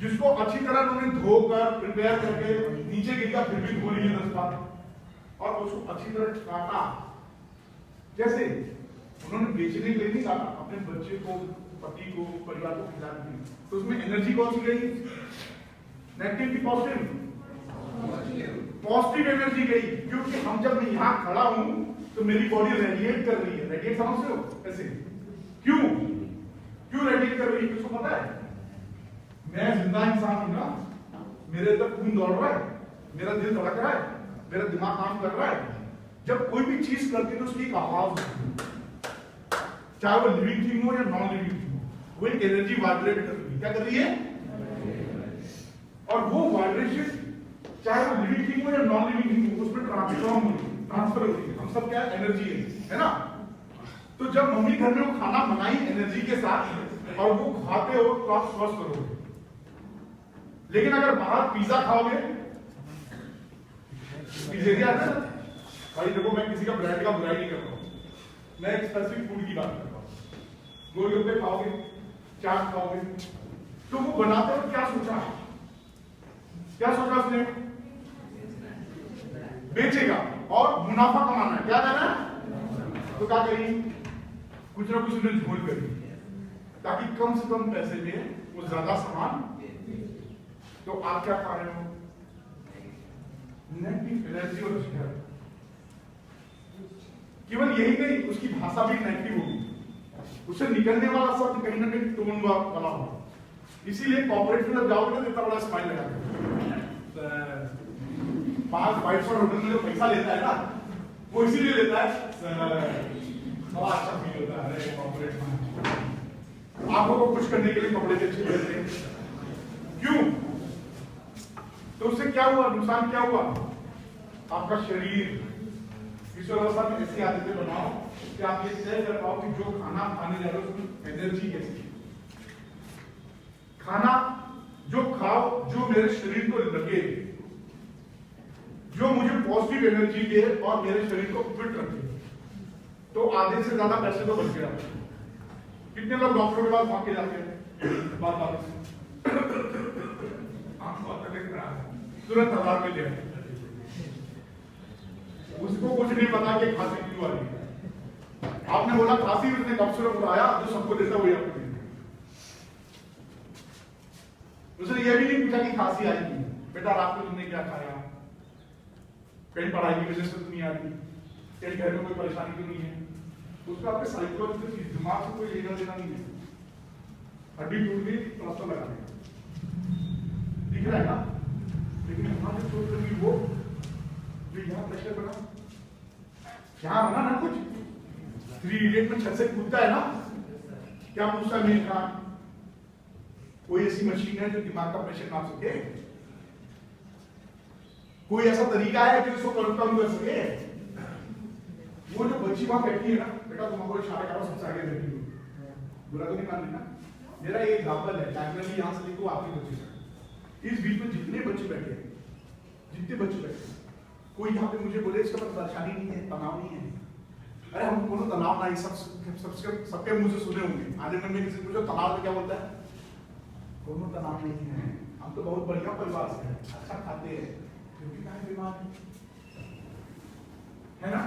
जिसको अच्छी तरह उन्होंने धोकर प्रिपेयर करके नीचे गिर गया फिर भी धो ली 10 बार और उसको अच्छी तरह काटा, जैसे उन्होंने बेचने के लिए नहीं काटा, अपने बच्चे को, पति को, परिवार को खिलाने के लिए। तो उसमें एनर्जी कौन सी गई? नेगेटिव की पॉजिटिव? पॉजिटिव एनर्जी गई। क्योंकि हम जब मैं यहाँ खड़ा हूं तो मेरी बॉडी रेडिएट कर रही है। रेडिएट समझते हो कैसे? क्यों रेडिएट कर रही है? किसको पता है? मैं जिंदा इंसान हूं ना, मेरे अंदर खून दौड़ रहा है, मेरा दिल धड़क रहा है, मेरा दिमाग काम कर रहा है। जब कोई भी चीज करती है तो उसकी एक आवाज होती है, चाहे वो लिविंग थिंग हो या नॉन लिविंग थिंग हो, वो एक एनर्जी वाइब्रेट कर रही है। क्या कर रही है? और वो वाइब्रेशन चाहे वो लिविंग थिंग हो या नॉन लिविंग थिंग हो, उसमें ट्रांसफर हो रही है। हम सब क्या एनर्जी है ना? तो जब मम्मी घर में वो खाना बनाई एनर्जी के साथ और वो खाते हो तो आप स्वस्थ रहोगे। लेकिन अगर बाहर पिज्जा खाओगे, पिज़्ज़ेरिया है ना भाई, देखो मैं किसी का ब्रांड का बुराई नहीं कर रहा हूं, मैं एक स्पेसिफिक फूड की बात कर रहा हूं। गोलगप्पे खाओगे, चाट खाओगे, तो वो बनाते हो क्या सोचा उसने? बेचेगा और मुनाफा कमाना है। क्या करना है? तो क्या करिए, कुछ ना कुछ उन्हें झोल करिए ताकि कम से कम पैसे में वो ज्यादा सामान। तो आप क्या खा रहे हो? नेगेटिव एनर्जी और शिकार। केवल यही नहीं, उसकी भाषा भी नेगेटिव होगी, उससे निकलने वाला शब्द कहीं ना कहीं टोन वाला होगा। इसीलिए कॉर्पोरेट में जब जाओगे तो इतना बड़ा स्माइल लगा 5 स्टार होटल में जो पैसा लेता है ना, वो इसीलिए लेता है बड़ा अच्छा फील होता है कॉर्पोरेट में। आपको को कुछ करने के लिए कपड़े अच्छे देते हैं। क्यों? तो उससे क्या हुआ? नुकसान क्या हुआ? आपका शरीर इस अवस्था में ऐसी आदतें बनाओ कि आप ये तय कर पाओ कि जो खाना खाने जा रहे हो उसमें एनर्जी कैसी है। खाना जो खाओ जो मेरे शरीर को लगे, जो मुझे पॉजिटिव एनर्जी दे और मेरे शरीर को फिट रखे, तो आधे से ज्यादा पैसे तो बच गया। कितने लोग डॉक्टरों के पास भाग के जाते हैं बात तुरंत 1000 में ले आए, उसको कुछ नहीं पता कि खांसी क्यों आ रही है। आपने बोला खांसी, उसने कब सिरप उठाया जो सबको देता वही आपको देता। उसने ये भी नहीं पूछा कि खांसी आई थी, बेटा रात को तुमने क्या खाया, कहीं पढ़ाई की वजह से तुम नहीं आ रही, कहीं घर में कोई परेशानी तो नहीं है। उसका आपके साइकोलॉजिकल चीज दिमाग से कोई लेना देना नहीं है। हड्डी टूट गई, प्लास्टर लगा देगा, दिख रहा है ना? लेकिन यहाँ से सोच रही वो जो यहाँ प्रेशर बना, यहाँ बना ना कुछ 3 इडियट में छत से कूदता है ना, क्या पूछता है मेरे खान? कोई ऐसी मशीन है जो दिमाग का प्रेशर नाप सके? कोई ऐसा तरीका है जो इसको कम कर सके? वो जो बच्ची वहां बैठी है ना, बेटा तुम हमको इशारा करो सबसे आगे बैठी हो, बुरा तो नहीं मान लेना, मेरा ये एग्जाम्पल है, डायगोनली यहाँ से लिखो आपके बच्चे तक। इस बीच में जितने बच्चे बैठे हैं, कोई यहाँ पे मुझे बोले इसका मतलब परेशानी नहीं है, तनाव नहीं है। अरे हम बोलो तनाव नहीं, सबके मुंह से सुने होंगे। आधे मन में किसी पूछो तनाव में क्या बोलता है? कोनो तनाव नहीं है, हम तो बहुत बढ़िया परिवार से हैं, अच्छा खाते हैं, क्योंकि काहे बीमार है ना?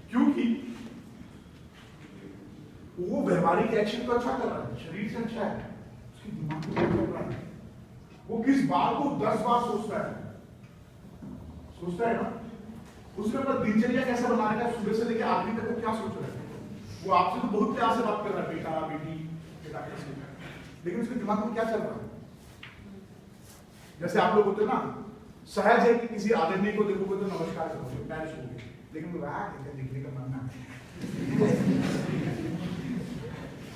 क्योंकि वो व्यवहारिक एक्शन तो अच्छा कर रहा है, शरीर से अच्छा है, उसके दिमाग को क्या कर रहा है? वो किस बात को 10 बार सोचता है ना? उसने अपना दिनचर्या कैसे बनाने का, सुबह से लेकर आखिरी तक वो क्या सोच रहा है? वो आपसे तो बहुत प्यार से बात कर रहा है, बेटा बेटी बेटा कैसे, लेकिन उसके दिमाग में क्या चल रहा है? जैसे आप लोग होते ना, सहज है कि किसी आदमी को देखोगे तो नमस्कार करोगे, पैर छूओगे, लेकिन दिखने का मन ना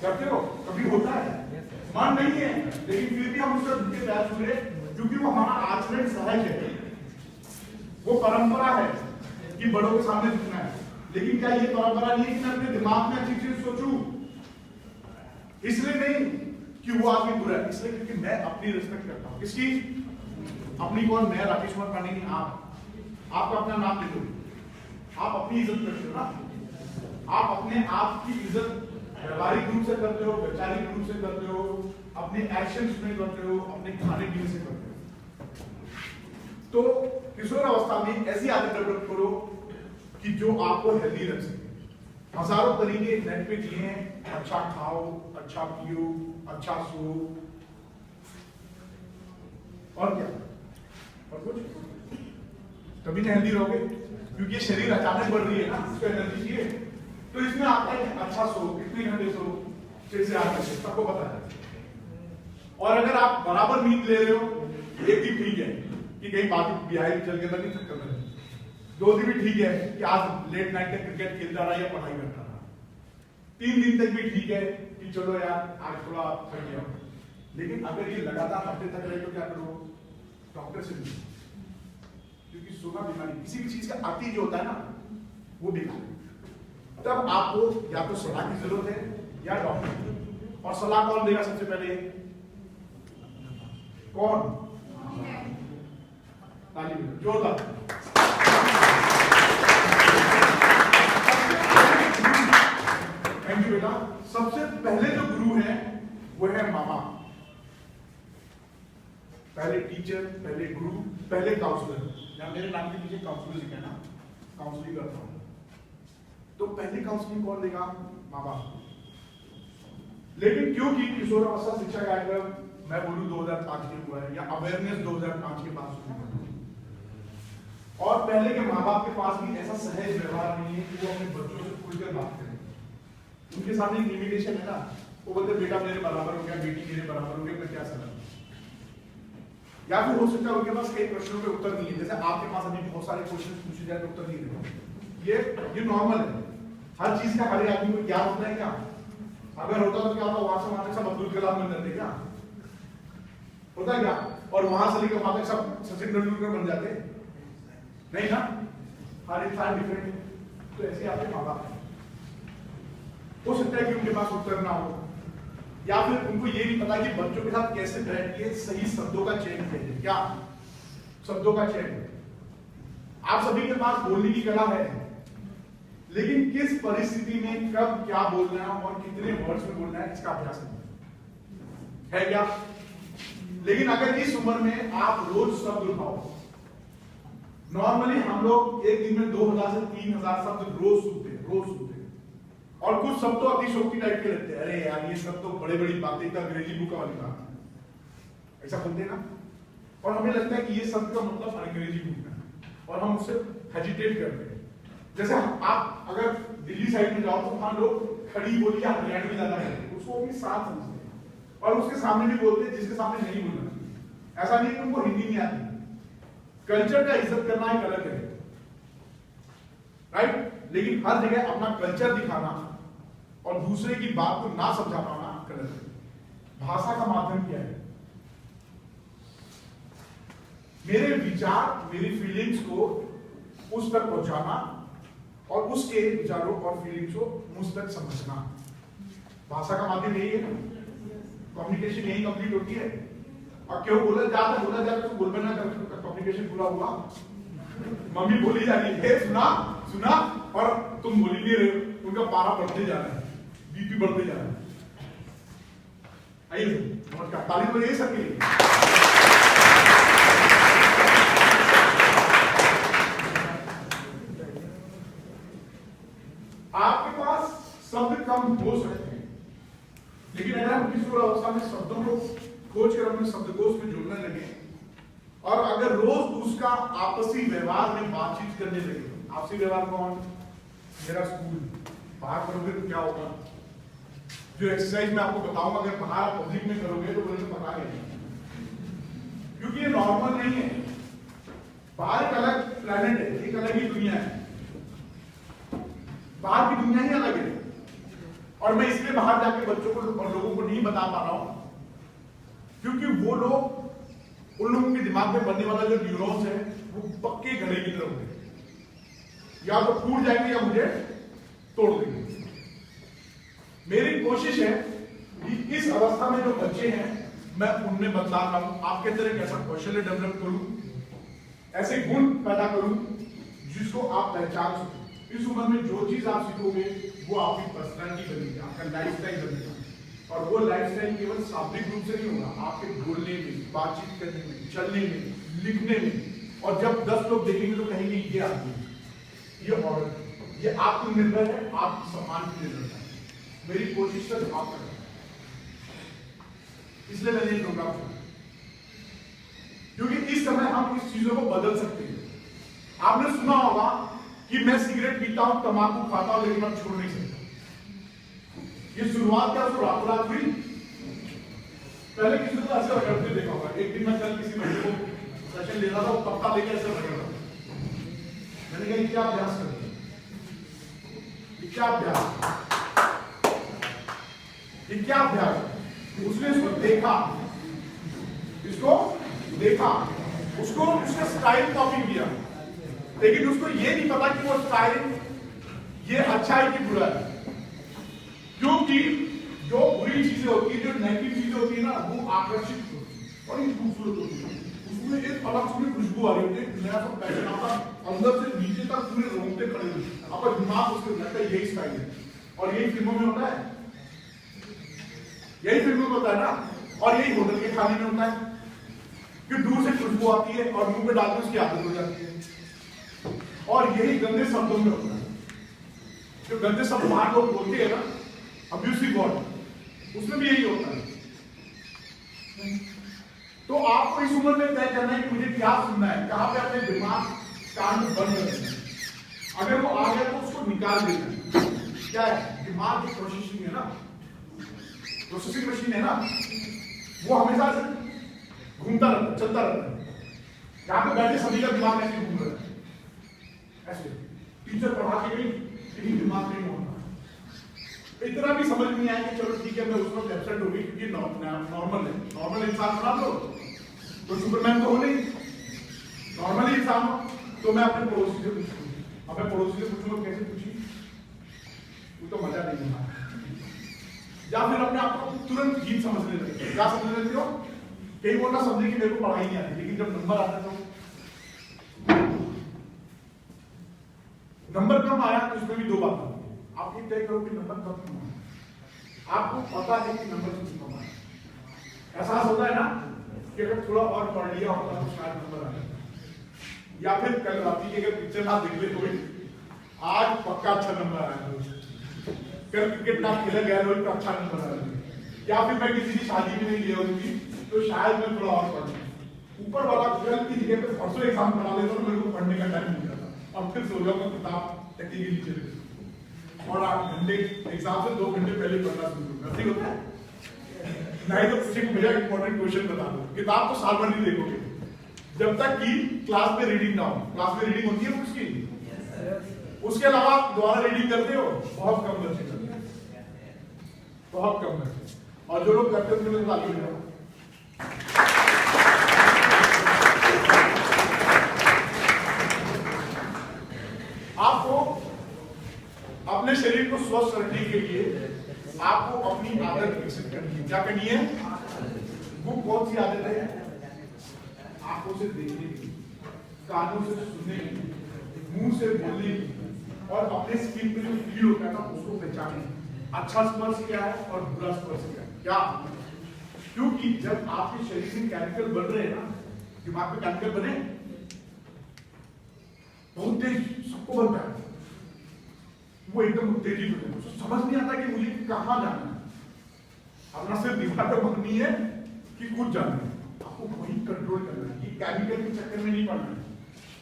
करते हो, कभी होता है, मन नहीं है, लेकिन फिर भी हम उससे झुके पैर छू रहे, क्योंकि वो हमारा आचरण सहज है, वो परंपरा है कि बड़ों के सामने झुकना है। लेकिन क्या ये परंपरा नहीं है कि मैं अपने दिमाग में अच्छी चीज सोचूं? इसलिए नहीं कि वो आदमी बुरा है, इसलिए क्योंकि मैं अपनी रिस्पेक्ट करता हूं। किसकी? अपनी। कौन? मैं? राकेश कुमार पांडे नहीं, आप अपना नाम ले लो, आप अपनी इज्जत करते हो ना, आप अपने आप की इज्जत व्यवहारिक रूप से करते हो, वैचारिक रूप से करते हो, अपने एक्शंस में करते हो, अपने खाने पीने से करते हो। तो किशोर अवस्था में ऐसी आदत डेवलप करो कि जो आपको हेल्दी रख सके। हजारों तरीके नेट पे दिए हैं, अच्छा खाओ, अच्छा पियो, अच्छा सो, और क्या, और कुछ, तभी ना हेल्दी रहोगे, क्योंकि ये शरीर अचानक बढ़ रही है ना, इसको एनर्जी चाहिए, तो इसमें आता है अच्छा सो, कितने घंटे सो, 6 से 8 घंटे, सबको पता है। और अगर आप बराबर नींद ले रहे हो, एक दिन ठीक है कि कहीं बाकी बिहारी चल के नहीं थक कर, 2 दिन भी ठीक है कि आज लेट नाइट तक क्रिकेट खेलता रहा या पढ़ाई करता रहा, 3 दिन तक भी ठीक है कि चलो यार आज थोड़ा थक गया। लेकिन अगर ये लगातार हफ्ते तक रहे तो क्या करो? डॉक्टर से मिलो, क्योंकि सोना बीमारी, किसी भी चीज का अति जो होता है ना, वो बीमारी। तब आपको या तो सलाह की जरूरत है या डॉक्टर। और सलाह कौन देगा सबसे पहले? कौन? ताली बजाओ जोरदार। थैंक यू बेटा। सबसे पहले जो गुरु है वो है मामा, पहले टीचर, पहले गुरु, पहले काउंसलर। या मेरे नाम के पीछे काउंसलर लिखा है ना, काउंसलिंग करता हूं, तो पहली काउंसलिंग कौन देगा? माँ बाप। लेकिन क्योंकि किशोर अवस्था शिक्षा कार्यक्रम मैं बोलूं 2005 के हुआ है, या अवेयरनेस 2005 के बाद शुरू हुआ, और पहले के माँ बाप के पास भी ऐसा सहज व्यवहार नहीं है कि वो अपने बच्चों से खुलकर बात करें। उनके सामने एक लिमिटेशन है ना, वो बोलते बेटा मेरे बराबर हो गया, बेटी मेरे बराबर हो गया, मैं क्या सलाह? या फिर हो सकता है उनके पास कई प्रश्नों के उत्तर नहीं है, जैसे आपके पास अभी बहुत सारे क्वेश्चन पूछे जाए तो उत्तर नहीं देते। ये नॉर्मल है, हर चीज का हर आदमी को ज्ञान होता है क्या? अगर होता तो क्या होता, वहां से वहां तक सब अब्दुल कलाम बन जाते क्या? होता क्या? और वहां से लेकर वहां तक सब सचिन तेंदुलकर बन जाते? नहीं ना, हर इंसान डिफरेंट है। तो ऐसे आपके माँ बाप हो सकता है कि उनके पास उत्तर ना हो, या फिर उनको ये नहीं पता कि बच्चों के साथ कैसे बैठ के सही शब्दों का चयन करें। क्या शब्दों का चयन? आप सभी के पास बोलने की कला है, लेकिन किस परिस्थिति में कब क्या बोलना है और कितने वर्ड्स में बोलना है, इसका अभ्यास नहीं है क्या? लेकिन अगर इस उम्र में आप रोज शब्द उठाओ, नॉर्मली हम लोग एक दिन में 2000 से 3000 शब्द रोज सुनते हैं, और कुछ शब्द तो अतिशोक्ति टाइप के लगते हैं, अरे यार ये सब तो बड़ी बड़ी बातें, तो अंग्रेजी बुक वाली बात, ऐसा बोलते हैं ना, और हमें लगता है कि ये शब्द का मतलब अंग्रेजी बुक है, और हम उससे हेजिटेट करते हैं। जैसे आप अगर दिल्ली साइड में जाओ तो वहां लोग खड़ी बोली या हरियाणवी ज्यादा करते हैं, उसको अपनी साथ समझते हैं, और उसके सामने भी बोलते हैं जिसके सामने नहीं बोलना। ऐसा नहीं कि उनको हिंदी नहीं आती। कल्चर का इज्जत करना एक अलग है, राइट? लेकिन हर जगह अपना कल्चर दिखाना और दूसरे की बात को ना समझा पाना गलत है। भाषा का माध्यम क्या है? मेरे विचार, मेरी फीलिंग्स को उस तक पहुंचाना, और उसके विचारों और फीलिंग्स को मुझ तक समझना। भाषा का माध्यम यही है, कम्युनिकेशन यही कंप्लीट होती है। और क्यों बोला जाता तो बोल ना कर कम्युनिकेशन पूरा हुआ। मम्मी बोली जा रही है सुना और तुम बोली नहीं रहे, उनका पारा बढ़ते जा रहा है, बीपी बढ़ते जा रहा है। आइए नमस्कार, ताली तो यही सबके लिए। आपके पास शब्द कम हो सकते हैं, लेकिन अगर हम किसी अवस्था में शब्दों को खोज कर अपने शब्दकोश में जोड़ने लगे और अगर रोज उसका आपसी व्यवहार में बातचीत करने लगे। आपसी व्यवहार कौन? मेरा स्कूल। बाहर करोगे तो क्या होगा? जो एक्सरसाइज मैं आपको बताऊंगा, अगर बाहर पब्लिक में करोगे तो मुझे पता नहीं, क्योंकि ये नॉर्मल नहीं है। बाहर एक अलग प्लेनेट है, एक अलग ही दुनिया है। बाहर की दुनिया ही अलग है। और मैं इसलिए बाहर जाके बच्चों को और लोगों को नहीं बता पा रहा हूं, क्योंकि वो लोग, उन लोगों के दिमाग में बनने वाला जो न्यूरॉन्स है वो पक्के घड़े की तरह होते हैं, या तो टूट जाएंगे या मुझे तोड़ देंगे। मेरी कोशिश है कि इस अवस्था में जो बच्चे हैं मैं उनमें बदलाव लाऊं, आपके अंदर एक ऐसा कौशल्य डेवलप करूं, ऐसे गुण पैदा करूं जिसको आप पहचान सको। इस उम्र में जो चीज आप सीखोगे वो आपकी पर्सनैलिटी बनेगी, आपका लाइफस्टाइल बनेगा। और वो लाइफस्टाइल केवल शाब्दिक रूप से नहीं होगा, आपके बोलने में, बातचीत करने में, चलने में, लिखने में। और जब 10 लोग देखेंगे तो कहेंगे ये आदमी, ये औरत, ये आत्मनिर्भर है, आप सम्मान के लिए लड़ता है। मेरी कोशिश से आप करना, इसलिए मैंने ये प्रोग्राम चुना, क्योंकि इस समय हम इस चीजों को बदल सकते हैं। आपने सुना होगा कि मैं सिगरेट पीता हूं, तंबाकू खाता हूं, लेकिन मैं छोड़ नहीं सकता। ये शुरुआत क्या रातों रात हुई? पहले किसी को ऐसे रगड़ते देखा होगा। एक दिन मैं कल किसी बच्चे को सेशन ले रहा था, वो पत्ता लेके ऐसे रगड़ रहा था। मैंने कहा क्या अभ्यास कर रहे हैं, ये क्या अभ्यास? उसने इसको देखा, उसको उसका स्टाइल कॉपी किया, लेकिन उसको ये नहीं पता कि वो स्टाइल ये अच्छा है कि बुरा है। क्योंकि जो बुरी चीजें होती है, जो नेगेटिव चीजें होती है ना, वो आकर्षित होती है और खूबसूरत होती है। उसमें एक अलग सी खुशबू आ रही होती है, नया सा पैशन आता है, अंदर से नीचे तक पूरे रोंगटे खड़े होते हैं। आपका दिमाग उसको लगता है यही स्टाइल है। और यही फिल्मों में होता है, ना, और यही होटल के खाने में होता है कि दूर से खुशबू आती है और मुंह पे डालते उसकी आदत हो जाती है। और यही गंदे शब्दों में होता है, जो गंदे शब्द बाहर लोग बोलते हैं ना, अब्यूसिव वर्ड, उसमें भी यही होता है। तो आपको इस उम्र में तय करना है कि मुझे क्या सुनना है, कहां पे अपने दिमाग कान बंद करना है। अगर वो आ गया तो उसको निकाल देना है। क्या है? दिमाग की प्रोसेसिंग है ना, प्रोसेसिंग मशीन है ना, वो हमेशा से घूमता रहता है, चलता रहता है। यहां पे बैठे सभी का दिमाग ऐसे घूम रहा है, ऐसे टीचर पढ़ा के गई, लेकिन दिमाग नहीं होता। इतना भी समझ नहीं आया कि चलो ठीक है, मैं उस वक्त एब्सेंट हो गई, क्योंकि नॉर्मल इंसान बना लो तो सुपरमैन तो हो नहीं, नॉर्मल इंसान हो। तो मैं अपने पड़ोसी से पूछूंगा, अब मैं पड़ोसी से पूछूंगा कैसे पूछी, वो तो मजा नहीं होना। या फिर अपने आप को तुरंत गीत समझने लगे। क्या समझ लेते हो? कई वो ना समझे कि मेरे को पढ़ाई नहीं आती, लेकिन जब नंबर आता तो नंबर कम आया तो उसमें भी दो बात होती है। आप ये तय करो कि नंबर कम क्यों आया। आपको पता है कि नंबर क्यों कम आया, एहसास होता है ना कि अगर थोड़ा और पढ़ लिया होता तो शायद नंबर आ जाता। या फिर कल रात की अगर पिक्चर ना देख ले तो आज पक्का अच्छा नंबर आया, कल क्रिकेट ना खेला गया तो अच्छा नंबर आया, या फिर मैं किसी की शादी में नहीं गया होगी तो शायद मैं थोड़ा और पढ़। ऊपर वाला कल की जगह पे परसों एग्जाम करा लेता तो मेरे को पढ़ने का टाइम मिल जाता और फिर सो जाऊंगा, किताब टकी के नीचे और 8 घंटे एग्जाम से 2 घंटे पहले पढ़ना शुरू करूंगा। ठीक होता है? नहीं तो किसी को मेरा इंपॉर्टेंट क्वेश्चन बता दो, किताब तो साल भर नहीं देखोगे जब तक कि क्लास में रीडिंग ना हो। क्लास में रीडिंग होती है उसकी, उसके अलावा दोबारा रीडिंग करते हो, बहुत कम बच्चे करते हैं, बहुत कम बच्चे। और जो लोग करते हैं उनके लिए ताली बजाओ। आपको सर्टी के लिए आपको अपनी आदत विकसित करनी है। क्या करनी है? वो कौन सी आदत है? आंखों से देखने की, कानों से सुनने की, मुंह से बोलने की और अपने स्किन पे जो फील होता है ना उसको पहचाने। अच्छा स्पर्श क्या है और बुरा स्पर्श क्या है? क्या? क्योंकि जब आपके शरीर में केमिकल बन रहे हैं ना, दिमाग में केमिकल बने बहुत तेज सबको बनता है, वो एकदम उत्तेजित होते हैं, समझ नहीं आता कि मुझे कहां जाना है। अपना सिर्फ दिमाग पे बननी है कि कुछ जाना है, आपको वही कंट्रोल करना है। ये केमिकल के चक्कर में नहीं पड़ना है,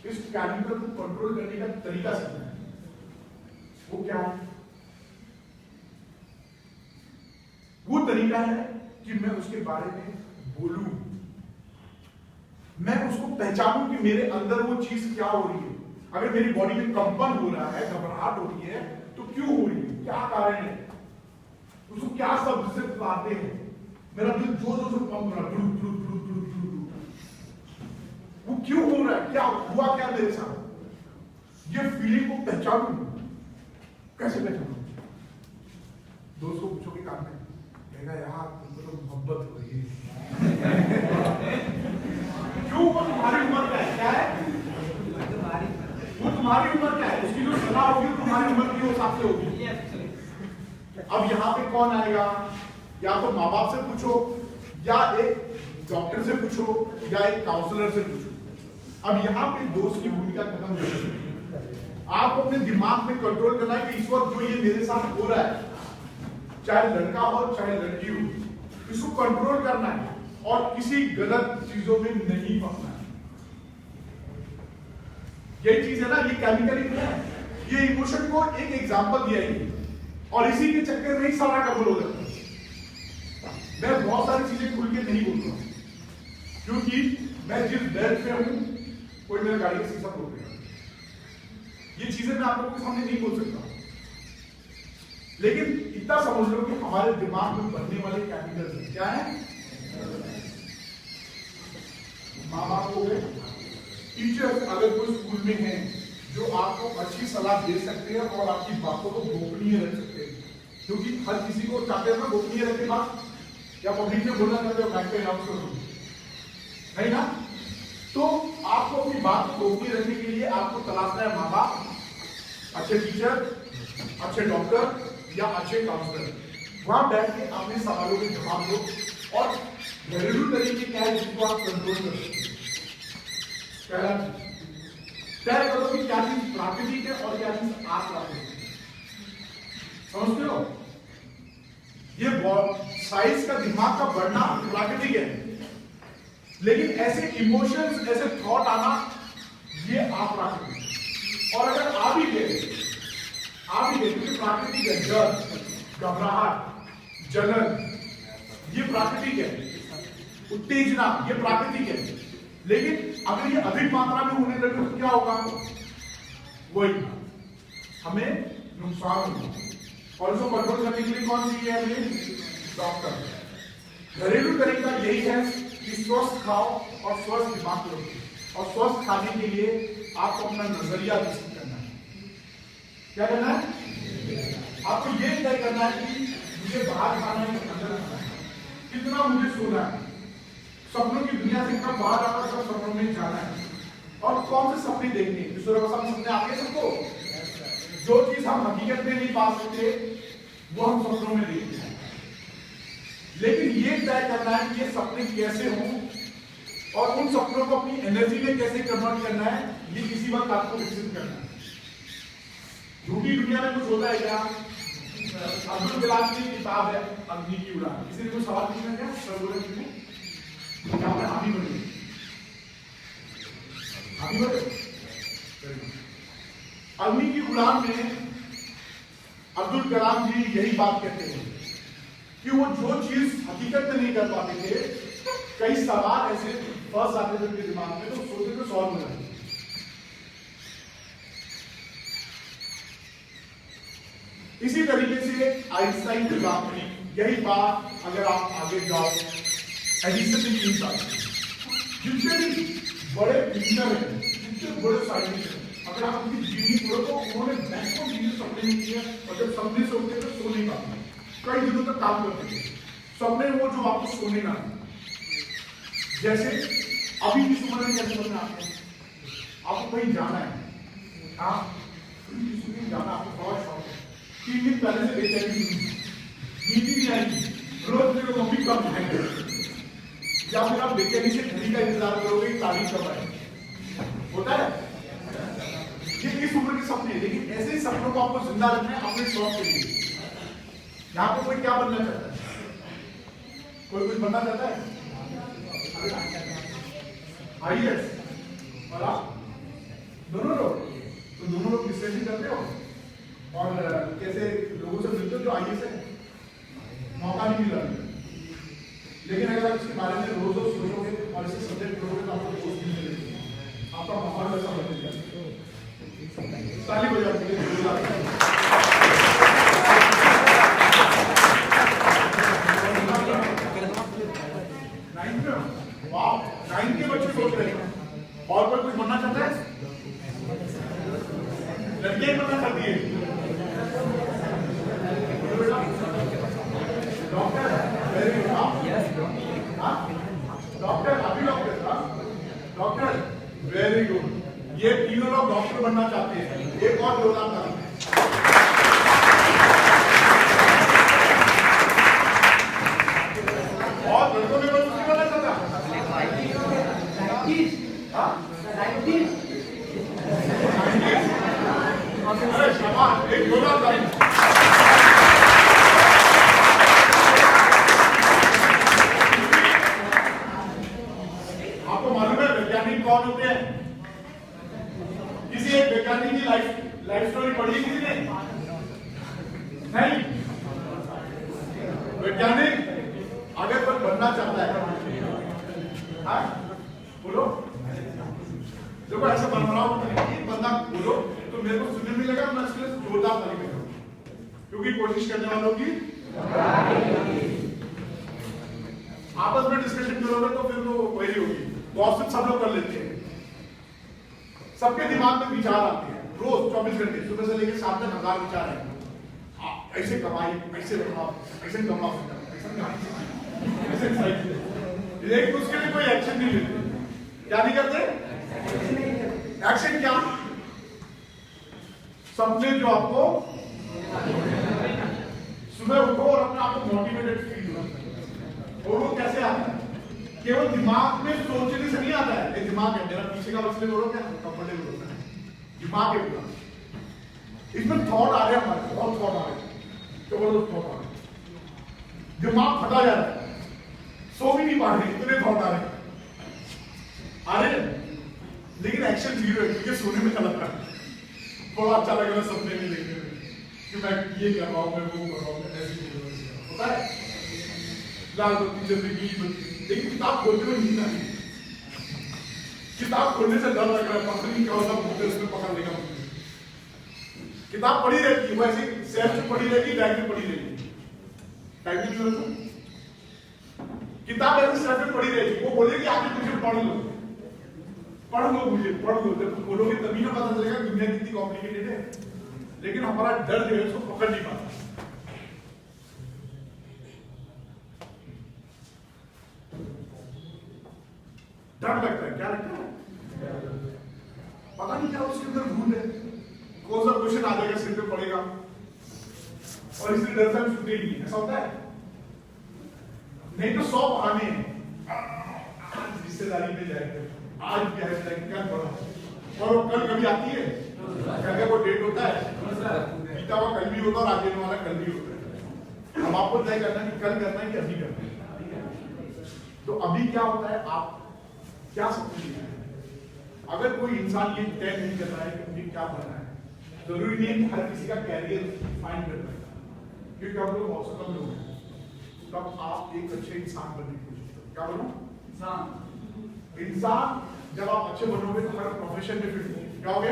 इस केमिकल को कंट्रोल करने का तरीका सीखना है। वो क्या है? वो तरीका है कि मैं उसके बारे में बोलूं, मैं उसको पहचानूं कि मेरे अंदर वो चीज क्या हो रही है। अगर मेरी बॉडी में कंपन हो रहा है, घबराहट हो रही है, तो क्यों हो रही है, क्या कारण है, उसको क्या शब्द से बुलाते हैं। मेरा दिल जोर जोर से पंप हो रहा है, वो क्यों हो रहा है, क्या हुआ, क्या मेरे साथ। ये फीलिंग को पहचानूं, कैसे पहचानूं? दोस्त को पूछो कि काम है, कहेगा यार तुमको तो मोहब्बत हो रही है। क्यों? वो तुम्हारी उम्र का है, क्या है वो तुम्हारी उम्र क्या है, उसकी जो सलाह होगी तुम्हारी उम्र के हिसाब से होगी। अब यहाँ पे कौन आएगा? या तो माँ बाप से पूछो, या एक डॉक्टर से पूछो, या एक काउंसलर से पूछो। अब यहाँ पे दोस्त की भूमिका खत्म हो जाएगी। आपको अपने दिमाग में कंट्रोल करना है कि इस वक्त जो ये मेरे साथ हो रहा है, चाहे लड़का हो चाहे लड़की हो, इसको कंट्रोल करना है और किसी गलत चीजों में नहीं फंसना है। यही चीज है ना, ये केमिकल ही है। ये इमोशन को एक एग्जांपल दिया है और इसी के चक्कर में ही सारा कबूल हो जाता है। मैं बहुत सारी चीजें खुल के नहीं बोल रहा हूं क्योंकि मैं जिस बेल्ट पे हूं कोई मेरे गाड़ी का शीशा तोड़ देगा। ये चीजें मैं आप लोगों के सामने नहीं बोल सकता, लेकिन इतना समझ लो कि हमारे दिमाग में बनने वाले केमिकल्स क्या है। माँ बाप हो गए, टीचर्स अगर कोई स्कूल में हैं जो आपको अच्छी सलाह दे सकते हैं और आपकी बातों को गोपनीय रख सकते हैं, क्योंकि हर किसी को चाहते हैं ना गोपनीय रखे बात, या पब्लिक में बोलना चाहते हो बैंक पे अनाउंस करो, है ना। तो आपको अपनी बात को गोपनीय रखने के लिए आपको तलाशना है माँ बाप, अच्छे टीचर, अच्छे डॉक्टर या अच्छे काउंसलर। वहां बैठ के अपने सवालों के जवाब दो और घरेलू तरीके क्या है जिसको आप कंट्रोल कर सकते हैं। तय करो कि क्या चीज प्राकृतिक है और क्या चीज अप्राकृतिक है। समझते हो? ये साइज का दिमाग का बढ़ना प्राकृतिक है, लेकिन ऐसे इमोशंस, ऐसे थॉट आना ये अप्राकृतिक। और अगर आ भी गए क्योंकि प्राकृतिक है, डर, घबराहट, जलन ये प्राकृतिक है, उत्तेजना ये प्राकृतिक है, लेकिन अगर ये अधिक मात्रा में होने लगे तो क्या होगा? वही हमें नुकसान होगा। और इसको कंट्रोल करने के लिए कौन चाहिए हमें? डॉक्टर। घरेलू तरीका यही है कि स्वस्थ खाओ और स्वस्थ दिमाग रखो। और स्वस्थ खाने के लिए आपको अपना नजरिया विकसित करना है। क्या करना है? आपको ये तय करना है कि मुझे बाहर खाना है, अंदर खाना है, कितना मुझे सोना है, सपनों की दुनिया से कब बाहर आकर सब सपनों में जाना है, और कौन से सपने देखने हैं। सपने आते हैं सबको। जो चीज हम हकीकत में नहीं पा सकते वो हम सपनों में देखते हैं, लेकिन ये तय करना है कि ये सपने कैसे हों और उन सपनों को अपनी एनर्जी में कैसे कन्वर्ट करना है, ये किसी वक्त आपको विकसित करना है। झूठी दुनिया में कुछ होता है क्या? अब्दुल कलाम की किताब है अग्नि की उड़ान। किसी ने कोई सवाल पूछना क्या? सर बोले में आगे बढ़े, अग्नि की उड़ान में अब्दुल कलाम जी यही बात कहते हैं कि वो जो चीज हकीकत में नहीं कर पाते थे, कई सवाल ऐसे फंस आते थे उनके दिमाग में, तो सोचते थे सॉल्व हो जाते। इसी तरीके से आइंस्टाइन की बात करी, यही बात अगर आप आगे जाओ एडिसन की बात, जितने भी बड़े इंजीनियर हैं, जितने बड़े साइंटिस्ट हैं, अगर आप उनकी जीवनी पढ़ो तो उन्होंने मैक्सिमम चीजें सपने में की है, और जब सपने से उठते तो सो नहीं पाते, कई दिनों तक काम करते थे। सपने वो जो आपको सोने ना, जैसे अभी की उम्र में कैसे सपने आते हैं, आपको कहीं जाना है, हाँ जाना आपको बहुत शौक है, 3 दिन पहले से बेचैनी नींद नहीं आएगी, रोज मेरे मम्मी कब आएंगे, या फिर आप बेचैनी से घड़ी का इंतजार करोगे तारीख कब आए, होता है ये इस उम्र के सपने। लेकिन ऐसे ही सपनों को आपको जिंदा रखना है अपने शौक के लिए। यहाँ पे कोई क्या बनना चाहता है, कोई कुछ बनना चाहता है, IAS और आप दोनों लोग, तो दोनों लोग डिस्कशन करते हो और कैसे लोगों से मिलते हो जो IAS है, मौका नहीं मिला। लेकिन अगर आप इसके बारे में रोज रोज सोचोगे और इसे सब्जेक्ट करोगे तो आपको दोस्त भी मिलेंगे, आपका माहौल वैसा बदल जाएगा। ताली बजाओ के लिए नाइन्थ के बच्चे सोच रहे हैं और कोई कुछ बनना चाहता है, लड़कियां ही बनना चाहती है, डॉक्टर, डॉक्टर अभी डॉक्टर वेरी गुड, ये तीनों लोग डॉक्टर बनना चाहते हैं, एक और जोरदार ताली। और लड़कों में कुछ नहीं बनना चाहता, अरे शाबाश, एक जोरदार ताली। आपको मालूम है वैज्ञानिक कौन होते हैं? किसी एक वैज्ञानिक की लाइफ स्टोरी पढ़ी किसी ने? नहीं। वैज्ञानिक अगर कोई बनना चाहता है, हाँ बोलो, देखो ऐसा बन रहा हूं बंदा बोलो तो मेरे को सुनने मिलेगा, मैं इसके लिए जोरदार ताली बजाऊंगा, क्योंकि कोशिश करने वालों की आपस में डिस्कशन करोगे तो फिर तो वही होगी, गॉसिप सब लोग कर लेते हैं, सबके दिमाग में विचार आते हैं रोज 24 घंटे, सुबह से लेकर शाम तक 1000 विचार है, ऐसे कमाई, ऐसे कमाओ, ऐसे कमाओ, ऐसे लेकिन उसके लिए कोई एक्शन नहीं लेते। क्या नहीं करते? एक्शन क्या? सपने जो आपको सुबह उठो और अपने आप को मोटिवेटेड फील हो, और वो कैसे आता है? केवल दिमाग में सोचने से नहीं आता है, ये दिमाग है मेरा पीछे का, इसलिए बोलो क्या कंफर्टेबल होता है, दिमाग है पूरा, इसमें थॉट आ रहे हैं हमारे, बहुत थॉट आ रहे हैं, जबरदस्त थॉट आ रहे हैं, दिमाग फटा जा रहा है, सो भी नहीं पा रहे, इतने थॉट आ रहे हैं, लेकिन एक्शन जीरो है, क्योंकि सोने में चला था, बड़ा अच्छा लग रहा है सपने में देखने में कि मैं ये कर रहा हूँ, मैं वो कर रहा हूँ, ऐसे होता है, लाल बत्ती जल रही, लेकिन किताब खोलते हुए नींद आई, किताब खोलने से डर लग रहा है, पता नहीं क्या होता, मुझे उसमें पकड़ लेगा मुझे, किताब पढ़ी रहती है, वैसे सेल्फ में पढ़ी रहेगी, बैग में पढ़ी रहेगी, टाइम की जरूरत है, किताब ऐसे सेल्फ में पढ़ी रहेगी, वो बोलेगी आगे मुझे पढ़ लो मुझे, पढ़ लो, जब तुम बोलोगे तभी ना पता चलेगा दुनिया कितनी कॉम्प्लिकेटेड है, लेकिन हमारा डर जो है उसको पकड़ नहीं पाता। डर लगता है, क्या लगता है? पता नहीं क्या उसके अंदर भूल है, कौन सा क्वेश्चन आ जाएगा सिर पे पड़ेगा, और इसलिए डर से हम सुनते ही नहीं, ऐसा होता है? नहीं तो 100 बहाने हैं, रिश्तेदारी में जाएंगे, आज क्या है, क्या पढ़ा, और कल कभी आती है, कल का कोई डेट होता है, बीता हुआ कल भी होता है और आगे वाला कल भी होता है, हम आपको तय करना है कि कल करना है कि अभी करना है। तो अभी क्या होता है, आप क्या समझ रहे हैं? अगर कोई इंसान ये तय नहीं कर रहा है कि मुझे क्या बनना है, जरूरी नहीं है कि हर किसी का कैरियर फाइंड करना है, क्योंकि हम लोग बहुत कम लोग हैं, तब आप एक अच्छे इंसान बनने की कोशिश करो। क्या बोलो? इंसान जब आप अच्छे बनोगे तो हर प्रोफेशन में फिट होंगे, क्या होगे?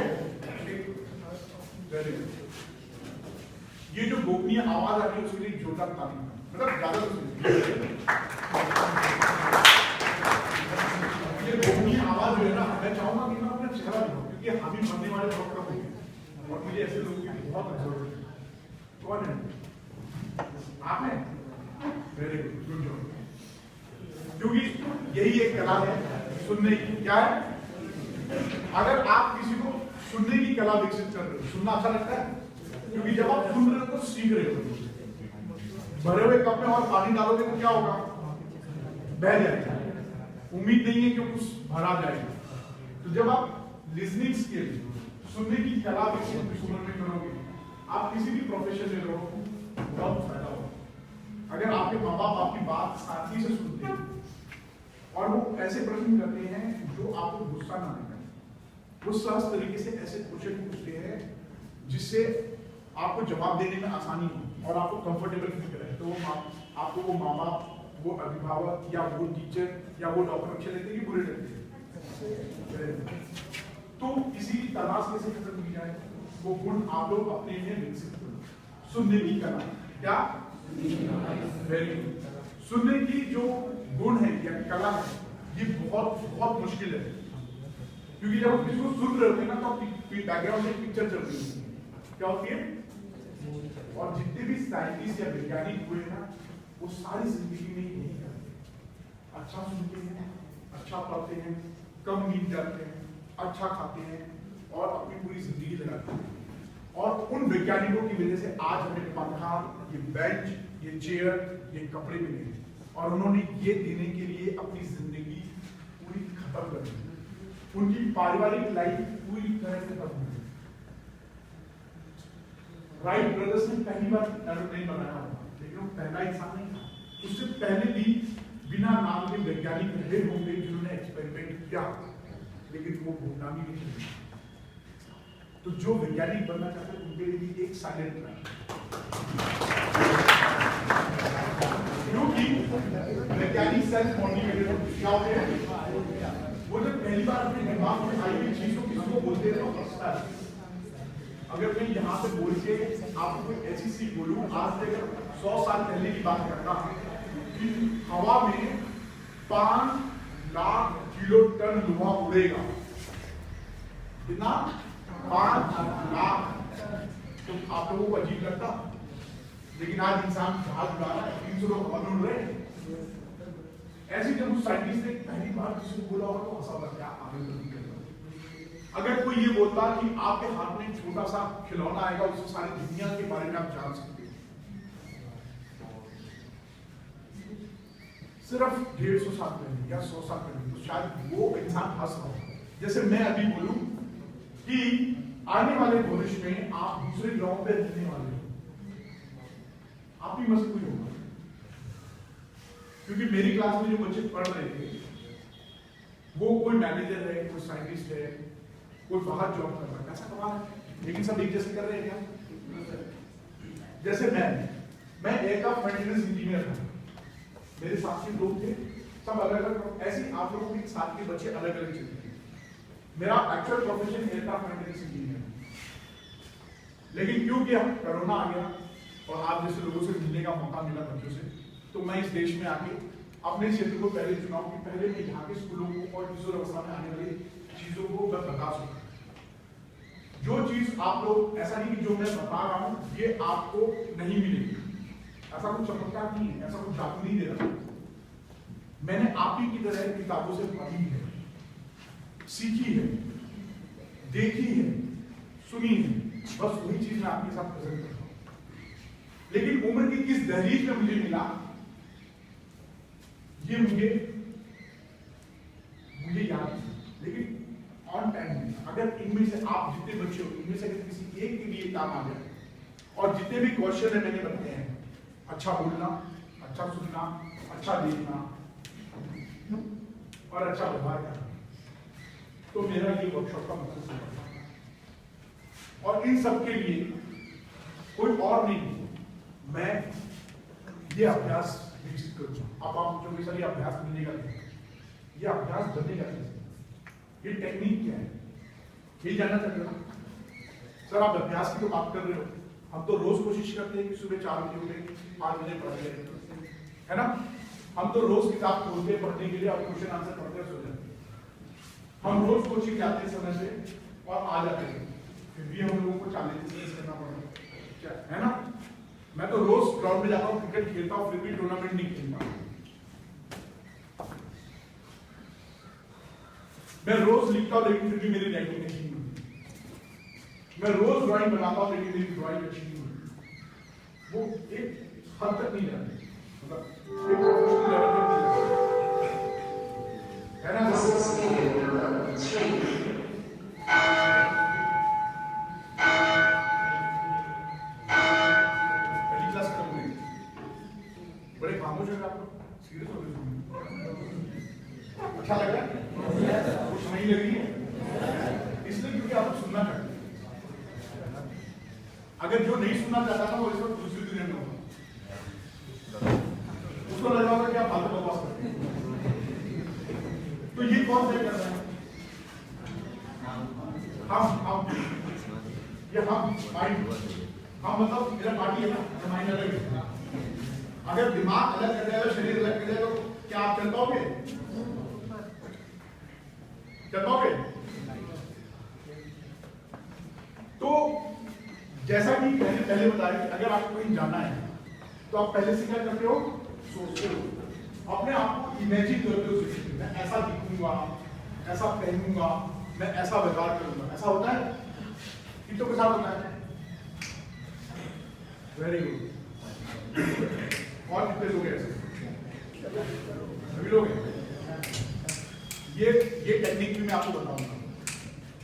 Very good. ये जो गोपनीय आवाज आ रही है उसके लिए जोरदार ताली, मतलब ज्यादा तो ये गोपनीय आवाज जो है ना, मैं चाहूंगा कि मैं अपना चेहरा दिखाऊं, क्योंकि हामी बनने वाले बहुत कम होंगे और मुझे ऐसे लोगों की बहुत जरूरत है। कौन है? आप हैं? Very good, good job. क्योंकि यही एक कला है सुनने की। क्या है? अगर आप किसी को सुनने की कला विकसित कर रहे हो, सुनना अच्छा लगता है, क्योंकि जब आप सुन रहे हो तो सीख रहे हो। भरे हुए कप में और पानी डालोगे तो क्या होगा? बह जाएगा। उम्मीद नहीं है कि कुछ भरा जाएगा। तो जब आप लिसनिंग स्किल, सुनने की कला विकसित उम्र में करोगे, आप किसी भी प्रोफेशन में रहो, बहुत फायदा होगा। अगर आपके माँ बाप आपकी बात साथी से सुनते हैं और वो ऐसे प्रश्न करते हैं जो आपको गुस्सा ना आए, वो सहज तरीके से ऐसे क्वेश्चन पूछते हैं जिससे आपको जवाब देने में आसानी हो और आपको कंफर्टेबल फील कराए, तो वो आपको वो माँ बाप, वो अभिभावक या वो टीचर या वो डॉक्टर अच्छे लगते हैं कि बुरे लगते हैं? तो इसी की तलाश कैसे खत्म की जाए? वो गुण आप लोग अपने लिए विकसित करो। सुनने की कला, क्या? Very good. सुनने की जो गुण है या कला है, ये बहुत बहुत मुश्किल है, क्योंकि जब आप किसी को सुन रहे होते हैं ना, तो बैकग्राउंड में पिक्चर चल रही है। क्या होती है? और जितने भी साइंटिस्ट या वैज्ञानिक हुए ना, वो सारी जिंदगी में यही करते हैं। अच्छा सुनते हैं, अच्छा पढ़ते हैं, कम नींद करते हैं, अच्छा खाते हैं और अपनी पूरी जिंदगी लगाते हैं। और उन वैज्ञानिकों की वजह से आज हमें पंखा, ये बेंच, ये चेयर, ये कपड़े मिले हैं, और उन्होंने ये देने के लिए अपनी जिंदगी पूरी खत्म कर दी। उनकी पारिवारिक लाइफ पूरी तरह से खत्म हो गई। राइट ब्रदर्स ने पहली बार एरोप्लेन बनाया होगा, लेकिन वो पहला इंसान नहीं था। उससे पहले भी बिना नाम के वैज्ञानिक रहे होंगे जिन्होंने एक्सपेरिमेंट किया, लेकिन वो नामी नहीं थे। तो जो वैज्ञानिक बनना चाहते हैं उनके लिए भी एक साइलेंट रहा, क्योंकि वैज्ञानिक सेल्फ मोटिवेटेड क्या होते हैं? वो जब पहली बार अपने दिमाग में आई हुई चीजों किसको बोलते हैं तो हंसता है। अगर मैं यहाँ से बोल के आपको कोई ऐसी चीज बोलूं, आज से 100 साल पहले की बात करता हूँ कि हवा में 5 लाख किलो टन लोहा उड़ेगा, कितना? 5 लाख। तो आप लोगों को अजीब लगता, लेकिन आज इंसान जहाज उड़ा रहा है, 300 लोग हवा में उड़ रहे हैं। ऐसे जब उस साइंटिस्ट ने पहली बार किसी को बोला होगा तो हंसा लग गया। अगर कोई ये बोलता कि आपके हाथ में छोटा सा खिलौना आएगा, उससे सारी दुनिया के बारे में आप जान सकते हैं, सिर्फ 150 साल पहले या 100 साल पहले, तो शायद वो इंसान हंस रहा होगा। जैसे मैं अभी बोलूं कि आने वाले भविष्य में आप दूसरे ग्रहों पर रहने वाले हो, आप भी मस्त कोई होगा, क्योंकि मेरी क्लास में जो बच्चे पढ़ रहे थे वो कोई मैनेजर है, कोई साइंटिस्ट है, कोई बाहर जॉब कर रहा है, ऐसा कमाल है, लेकिन सब एक जैसे कर रहे हैं क्या? जैसे मैं एयरक्राफ्ट मेंटेनेंस इंजीनियर था, मेरे साथ के लोग थे सब अलग अलग, ऐसे आप लोगों के साथ के बच्चे अलग अलग चलते हैं। मेरा actual profession aircraft maintenance engineer है, लेकिन क्योंकि अब कोरोना आ गया और आप जैसे लोगों से मिलने का मौका मिला बच्चों से, तो मैं इस देश में आके अपने क्षेत्र को पहले चुनाव की पहले मैं यहाँ के स्कूलों को और किशोर अवस्था में आने वाली चीजों को मैं बता सकूं। जो चीज आप लोग, ऐसा नहीं कि जो मैं बता रहा हूं ये आपको नहीं मिलेगी, ऐसा कुछ चमत्कार नहीं है, ऐसा कुछ जादू नहीं दे रहा। मैंने आप ही की तरह किताबों से पढ़ी है, सीखी है, देखी है, सुनी है, बस वही चीज मैं आपके साथ प्रेजेंट करता हूं। लेकिन उम्र की किस दहलीज में मुझे मिला, ये मुझे याद है, लेकिन ऑन टाइम में। अगर इनमें से आप जितने बच्चे हो, इनमें से अगर किसी एक के लिए काम आ जाए, और जितने भी क्वेश्चन है मैंने बताए हैं, अच्छा बोलना, अच्छा सुनना, अच्छा देखना और अच्छा व्यवहार करना, तो मेरा ये वर्कशॉप का मकसद है। और इन सब के लिए कोई और नहीं, मैं ये अभ्यास विकसित करूंगा। अब आप जो भी सर ये अभ्यास मिलेगा, ये अभ्यास बनेगा, ये टेक्निक क्या है ये जानना चाहते हो? सर आप अभ्यास की तो बात कर रहे हो, हम तो रोज कोशिश करते हैं कि सुबह 4 बजे उठे, 5 बजे पढ़ ले, है ना? हम तो रोज किताब खोलते पढ़ने के लिए और क्वेश्चन आंसर पढ़ते सो जाते हैं। हम रोज कोचिंग जाते हैं समय से और आ जाते हैं, फिर भी हम लोगों को चैलेंजेस फेस करना पड़ता है ना। मैं तो रोज ग्राउंड में जाता हूँ, क्रिकेट खेलता हूँ, फिर भी टूर्नामेंट नहीं खेल पाता। मैं रोज लिखता हूँ लेकिन फिर भी मेरी राइटिंग अच्छी नहीं होती। मैं रोज ड्राइंग बनाता हूँ लेकिन मेरी ड्राइंग अच्छी नहीं होती। वो एक हद तक नहीं जाती, मतलब एक प्रोफेशनल लेवल तक नहीं जाती, है ना। पहली क्लास खत्म हुई, बड़े खामोश है आप लोग, सीरियस हो गए। अच्छा लग रहा है? कुछ नहीं लग रही है इसलिए क्योंकि आप सुनना चाहते हैं। अगर जो नहीं सुनना चाहता था वो इस वक्त दूसरी दुनिया में होगा, उसको लगा होगा कि आप फालतू बकवास करते हैं। तो ये कौन तय कर रहा है? हम ये हम माइंड, हम मतलब मेरा पार्टी है ना, माइंड अलग है। अगर दिमाग अलग कर जाएगा, शरीर अलग कर जाएगा, तो क्या आप चल पाओगे? चल पाओगे? तो जैसा कि पहले बताया कि अगर आपको कहीं जाना है तो आप पहले से क्या करते हो? सोचते हो, अपने आप को इमेजिन करते हो, मैं ऐसा दिखूंगा, ऐसा पहनूंगा, मैं ऐसा व्यवहार करूंगा। ऐसा होता है? कितनों के साथ होता है? Very good. और कितने लोग हैं ऐसे? सभी लोग हैं। ये टेक्निक भी मैं आपको बताऊंगा,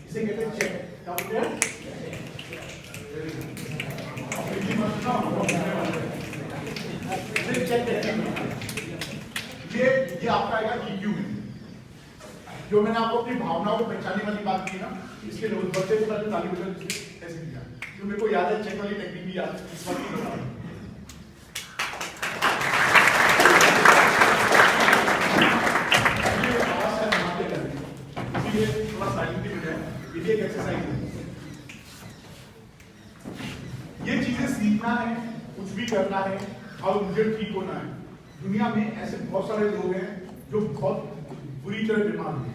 इसे कहते हैं चेक। क्या बोलते हैं? ये आपका आएगा EQ में। जो मैंने आपको अपनी भावनाओं को पहचानने वाली बात की ना, इसके लिए बच्चे को पहले ताली बजा ऐसे किया, तो मेरे को याद है चेक वाली टेक्निक भी याद है, इस वक्त बता रहा हूं। थोड़ा साइलेंटली हो जाए, ये एक एक्सरसाइज है। ये चीजें सीखना है, कुछ भी करना है और मुझे ठीक होना है। दुनिया में ऐसे बहुत सारे लोग हैं जो बहुत बुरी तरह बीमार हैं,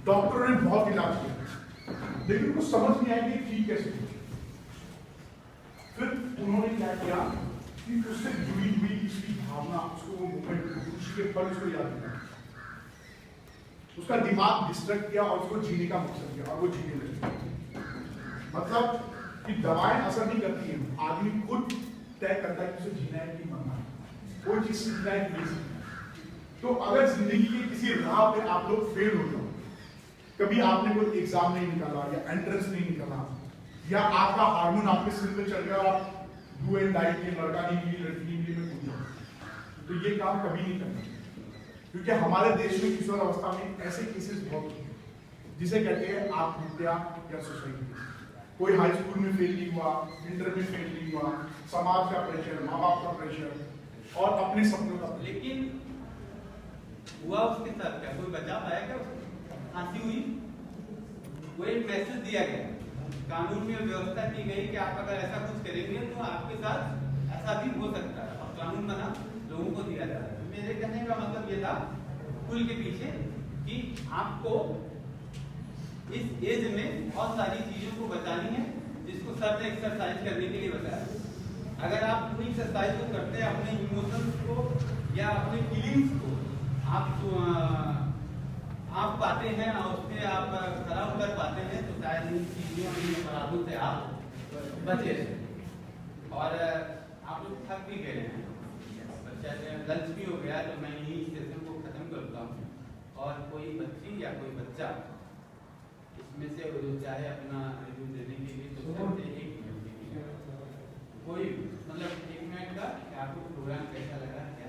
डॉक्टरों ने बहुत इलाज किया लेकिन उनको समझ नहीं आया कि ठीक कैसे हो। फिर उन्होंने क्या किया कि उससे जुड़ी हुई उसकी भावना, उसको मूवमेंट, खुशी के पल उसको याद किया, उसका दिमाग डिस्ट्रैक्ट किया और उसको जीने का मकसद किया और वो जीने लगे। मतलब कि दवाएं असर नहीं करती हैं, आदमी खुद तय करता है कि उसे जीना है कि मरना है, कोई चीज सीखना है कि नहीं सीखना। तो अगर जिंदगी के किसी राह पे आप लोग फेल हो जाओ, कभी आपने कोई एग्जाम नहीं निकाला या एंट्रेंस नहीं निकाला या आपका हार्मोन आपके सिर पे चढ़ गया और आप डू एंड डाई के लड़का नहीं मिली, लड़की नहीं मिली में कूद जाओ, तो ये काम कभी नहीं करना। क्योंकि हमारे देश में किशोर अवस्था में ऐसे केसेस बहुत होते हैं जिसे कहते हैं आत्महत्या या सुसाइड। कोई हाई स्कूल में फेल नहीं हुआ, इंटर में फेल नहीं हुआ, समाज का प्रेशर, माँ बाप का प्रेशर और अपने सपनों का। लेकिन हुआ उसके साथ क्या? कोई बचा पाया क्या? फांसी हुई? वो एक मैसेज दिया गया, कानून में व्यवस्था की गई कि आप अगर ऐसा कुछ करेंगे तो आपके साथ ऐसा भी हो सकता है, और कानून बना, लोगों को दिया जा रहा है। मेरे कहने का मतलब ये था पुल के पीछे कि आपको इस एज में बहुत सारी चीजों को बचानी है, जिसको सर ने एक्सरसाइज करने के लिए बताया। अगर आप पूरी एक्सरसाइज को करते हैं, अपने इमोशंस को या अपने फीलिंग्स को आप पाते हैं और उससे आप खराब कर पाते हैं, तो शायद इन चीजों इन अपराधों से आप बचे रहें। और आप लोग थक भी गए हैं, लंच भी हो गया, तो मैं यही सेशन को खत्म करता हूँ। और कोई बच्ची या कोई बच्चा इसमें से चाहे अपना रिव्यू देने के लिए तो करते 1 मिनट, कोई मतलब 1 मिनट का, कि आपको प्रोग्राम कैसा लगा, क्या